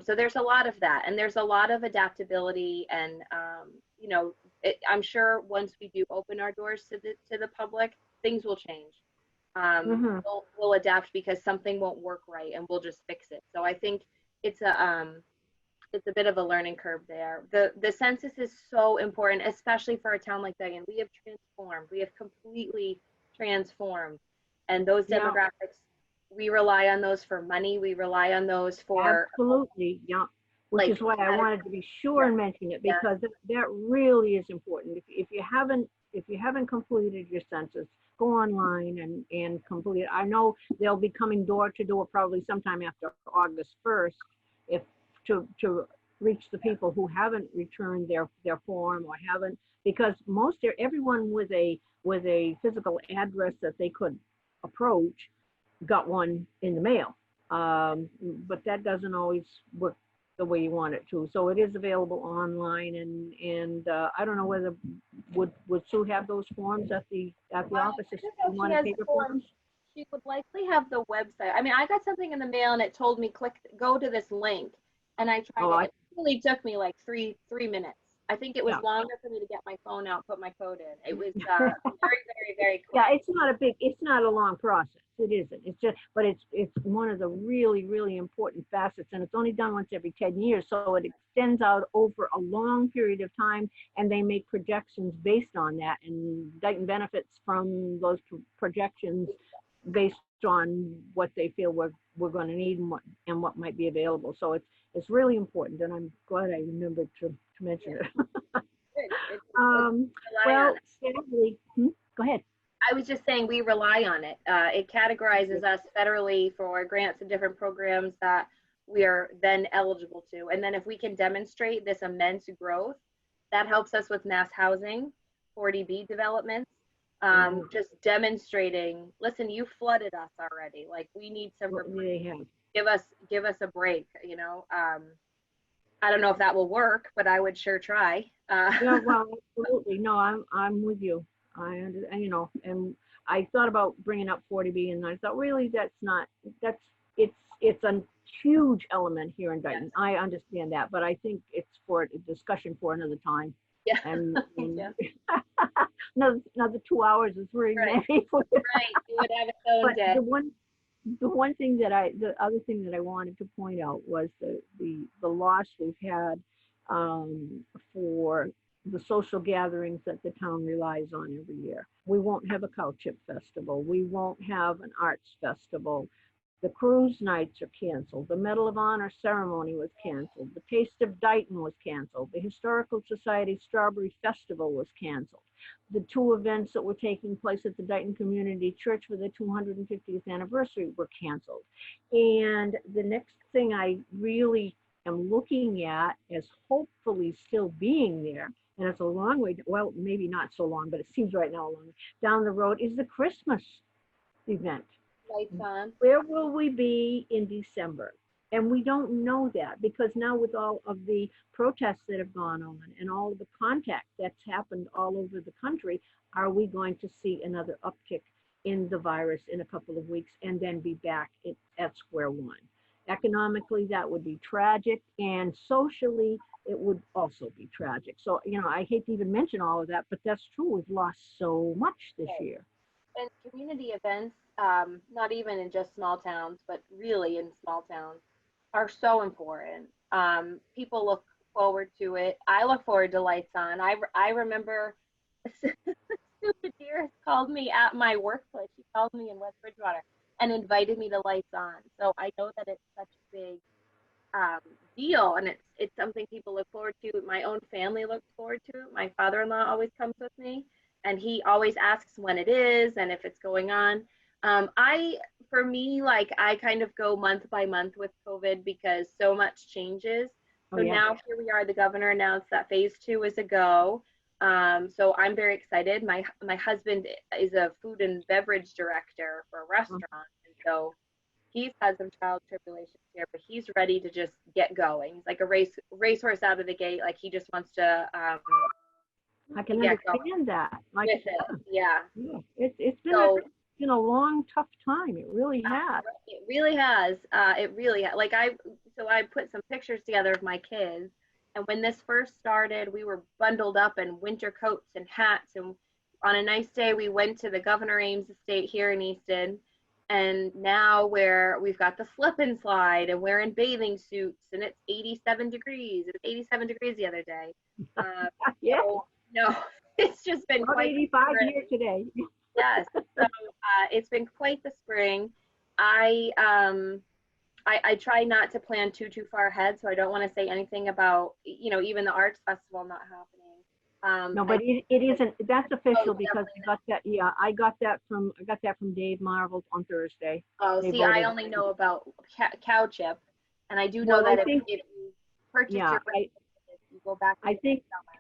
So there's a lot of that, and there's a lot of adaptability, and you know, I'm sure once we do open our doors to the public, things will change. Hmm. We'll adapt because something won't work right, and we'll just fix it. So I think it's a bit of a learning curve there. The census is so important, especially for a town like Dighton. We have transformed. We have completely transformed, and those Yeah, demographics, we rely on those for money. We rely on those for absolutely. Yeah. Which like is why I wanted to be sure yeah, and mention it, yeah, because that really is important. If you haven't completed your census, go online and complete it. I know they'll be coming door to door probably sometime after August 1st, if to reach the people who haven't returned their form or haven't, because everyone with a physical address that they could approach got one in the mail. But that doesn't always work the way you want it to. So it is available online, and I don't know whether would Sue have those forms at the well, office I if don't you know if she wanted has paper forms. forms? She would likely have the website. I mean, I got something in the mail and it told me go to this link, and I tried Oh, it. It really took me like three minutes. I think it was yeah. longer for me to get my phone out, put my code in. It was very Yeah, quick. it's not a long process. It isn't. It's just, but it's one of the really important facets, and it's only done once every 10 years. So it extends out over a long period of time, and they make projections based on that. And Dighton benefits from those projections based on what they feel we're going to need and what might be available. So it's really important, and I'm glad I remembered to mention Yeah, it. it's rely on Well, it. sadly, go ahead. I was just saying we rely on it. It categorizes us federally for grants and different programs that we are then eligible to. And then if we can demonstrate this immense growth, that helps us with mass housing, 40B developments, Oh, just demonstrating, listen, you flooded us already. Like we need some what reprieve. they have. Give us a break, you know. I don't know if that will work, but I would sure try. Yeah, well, absolutely. No, I'm with you. And I thought about bringing up 40B, and I thought really that's it's a huge element here in Yes. Dighton. I understand that, but I think it's for a discussion for another time. Yeah. And Yeah. another 2 hours is very Right. many. Right. You would have its own But day. the other thing that I wanted to point out was the loss we've had for the social gatherings that the town relies on every year. We won't have a cow chip festival. We won't have an arts festival. The cruise nights are canceled. The Medal of Honor ceremony was canceled. The Taste of Dighton was canceled. The Historical Society Strawberry Festival was canceled. The two events that were taking place at the Dighton Community Church for the 250th anniversary were canceled. And the next thing I really am looking at as hopefully still being there, and it's a long way, well, maybe not so long, but it seems right now a long way down the road, is the Christmas event. Lights on. Where will we be in December? And we don't know that, because now with all of the protests that have gone on and all of the contact that's happened all over the country, are we going to see another uptick in the virus in a couple of weeks and then be back at square one? Economically, that would be tragic, and socially, it would also be tragic. So, I hate to even mention all of that, but that's true. We've lost so much this Right. year. And community events, not even in just small towns, but really in small towns, are so important. People look forward to it. I look forward to Lights On. I remember Stupid Deer called me at my workplace. She called me in West Bridgewater and invited me to Lights On. So I know that it's such a big um, deal, and it's something people look forward to. My own family looks forward to it. My father-in-law always comes with me, and he always asks when it is and if it's going on. For me, like I kind of go month by month with COVID because so much changes. Oh, So yeah. now here we are. The governor announced that phase 2 is a go. So I'm very excited. My husband is a food and beverage director for a restaurant, and so he's had some trial tribulations here, but he's ready to just get going. He's like a racehorse out of the gate. Like he just wants to I can get going understand that. Like, with it. Yeah. yeah, it's been So a long, tough time. It really has. it really has. It really like I put some pictures together of my kids, and when this first started, we were bundled up in winter coats and hats, and on a nice day, we went to the Governor Ames Estate here in Easton, and now we've got the slip and slide, and we're in bathing suits, and it's 87 degrees. It was 87 degrees the other day. Yeah. So, no, it's just been About quite 85 here today. yes. So it's been quite the spring. I try not to plan too far ahead, so I don't want to say anything about even the arts festival not happening. No, but it isn't. That's official Oh, because I got that. Yeah, I got that from Dave Marvel on Thursday. Oh, They see, I voted. only know about cow chip, and I do know Well, that I think, if you purchase yeah, your you go back. To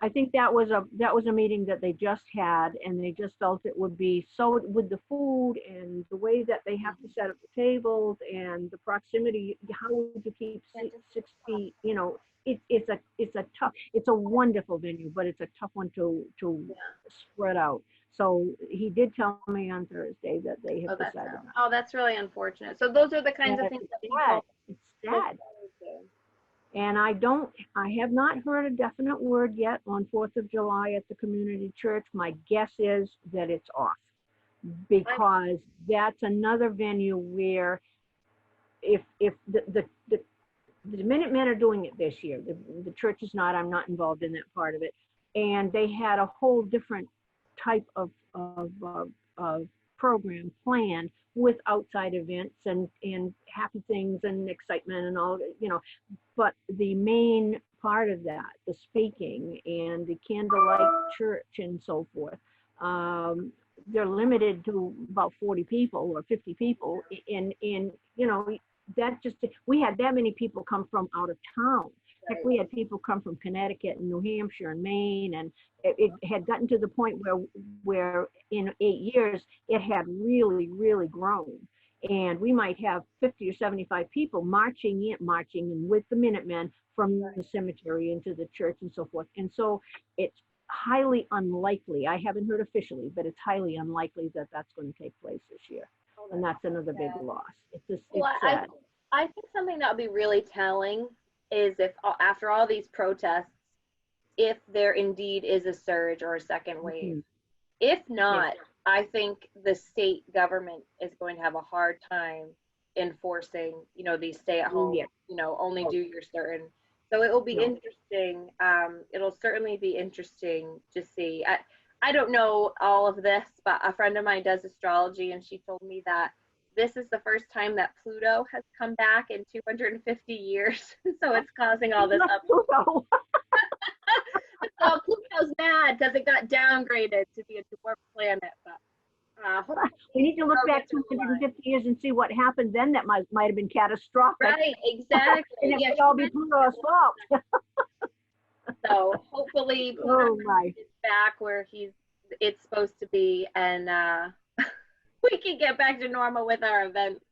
I think that was a meeting that they just had, and they just felt it would be so with the food and the way that they have to set up the tables and the proximity. How would you keep 6 feet? It's a wonderful venue, but it's a tough one to spread out. So he did tell me on Thursday that they have decided. Oh, that's really unfortunate. So those are the kinds of things that people. It's sad. And I have not heard a definite word yet on 4th of July at the community church. My guess is that it's off because that's another venue where if the Minutemen are doing it this year, the church is not, I'm not involved in that part of it. And they had a whole different type of program planned with outside events and happy things and excitement and all, but the main part of that, the speaking and the candlelight church and so forth, they're limited to about 40 people or 50 people. And that just, we had that many people come from out of town. Heck, we had people come from Connecticut and New Hampshire and Maine, and it had gotten to the point where in 8 years, it had really, really grown. And we might have 50 or 75 people marching in with the Minutemen from the cemetery into the church and so forth. And so it's highly unlikely, I haven't heard officially, but it's highly unlikely that that's going to take place this year. And that's another big loss. It's sad. I think something that would be really telling is if after all these protests, if there indeed is a surge or a second wave. Mm-hmm. If not, I think the state government is going to have a hard time enforcing, these stay at home, only do your certain. So it will be interesting. It'll certainly be interesting to see. I don't know all of this, but a friend of mine does astrology, and she told me that this is the first time that Pluto has come back in 250 years. So it's causing all this up. So Pluto's mad because it got dwarfed to be a dwarf planet. But we need to look back 250 years and see what happened then that might have been catastrophic. Right, exactly. And it would all be Pluto's fault. So hopefully Pluto is back where it's supposed to be, and we can get back to normal with our events.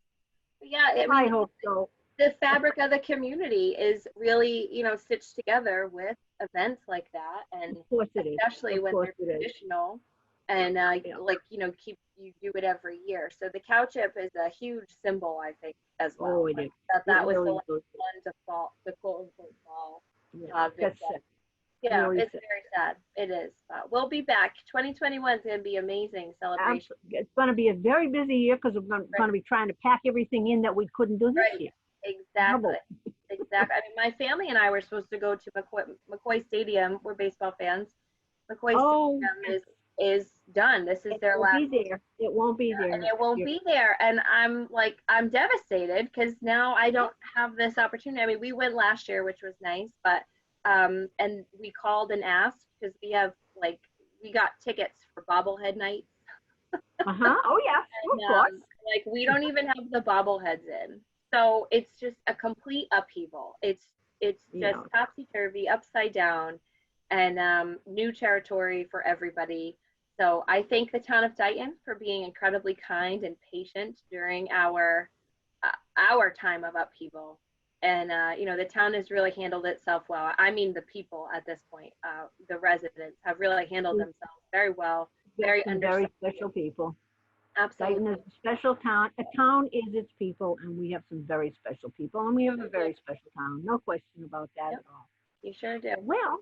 Yeah, I hope so. The fabric of the community is really, stitched together with events like that, and of course it especially when they're traditional, and you do it every year. So the cow chip is a huge symbol, I think, as well. Oh, it is. That was really the one to fall, the quote unquote fall. That's sad. Yeah, really it's very sad. It is. But we'll be back. 2021 is going to be amazing celebration. It's going to be a very busy year because we're going to be trying to pack everything in that we couldn't do this year. Exactly. Exactly. I mean, my family and I were supposed to go to McCoy Stadium. We're baseball fans. McCoy Stadium is done. This is their last. It won't be there. And it won't be there. And I'm devastated because now I don't have this opportunity. I mean, we went last year, which was nice, but and we called and asked because we got tickets for bobblehead night. Oh yeah, and, of course. We don't even have the bobbleheads in. So it's just a complete upheaval. It's just topsy-turvy, upside down. and new territory for everybody. So I thank the town of Dighton for being incredibly kind and patient during our time of upheaval. And you know, the town has really handled itself well. I mean, the people at this point, the residents have really handled We've themselves very well, got very some very understanding. special people. Dighton Absolutely. is a special town. A town is its people, and we have some very special people, and we have a Yeah. very special town. No question about that Yep, at all. you sure do. Well,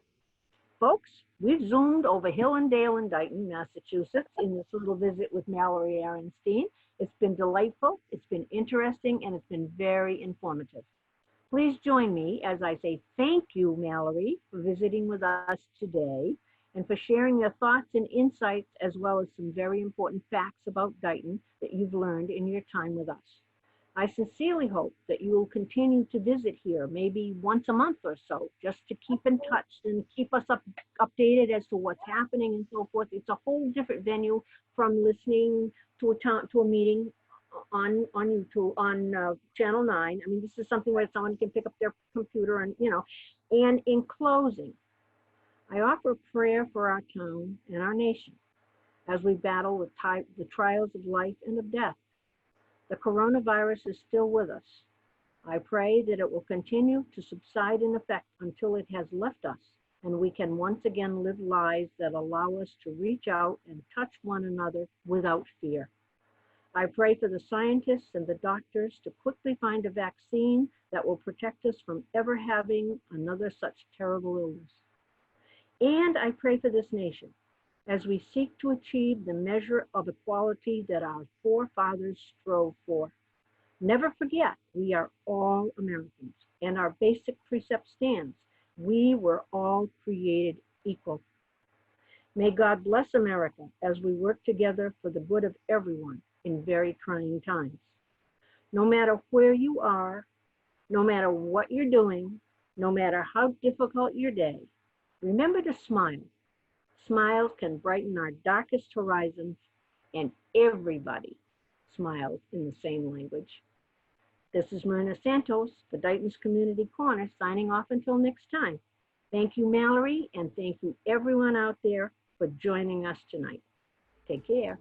folks, we've zoomed over hill and dale in Dighton, Massachusetts, in this little visit with Mallory Aronstein. It's been delightful, it's been interesting, and it's been very informative. Please join me as I say thank you, Mallory, for visiting with us today and for sharing your thoughts and insights, as well as some very important facts about Dighton that you've learned in your time with us. I sincerely hope that you will continue to visit here, maybe once a month or so, just to keep in touch and keep us updated as to what's happening and so forth. It's a whole different venue from listening to a meeting on YouTube on Channel 9. I mean, this is something where someone can pick up their computer and And in closing, I offer prayer for our town and our nation as we battle the trials of life and of death. The coronavirus is still with us. I pray that it will continue to subside in effect until it has left us and we can once again live lives that allow us to reach out and touch one another without fear. I pray for the scientists and the doctors to quickly find a vaccine that will protect us from ever having another such terrible illness. And I pray for this nation as we seek to achieve the measure of equality that our forefathers strove for. Never forget, we are all Americans, and our basic precept stands. We were all created equal. May God bless America as we work together for the good of everyone in very trying times. No matter where you are, no matter what you're doing, no matter how difficult your day, remember to smile. Smiles can brighten our darkest horizons, and everybody smiles in the same language. This is Myrna Santos for Dighton's Community Corner, signing off until next time. Thank you, Mallory, and thank you everyone out there for joining us tonight. Take care.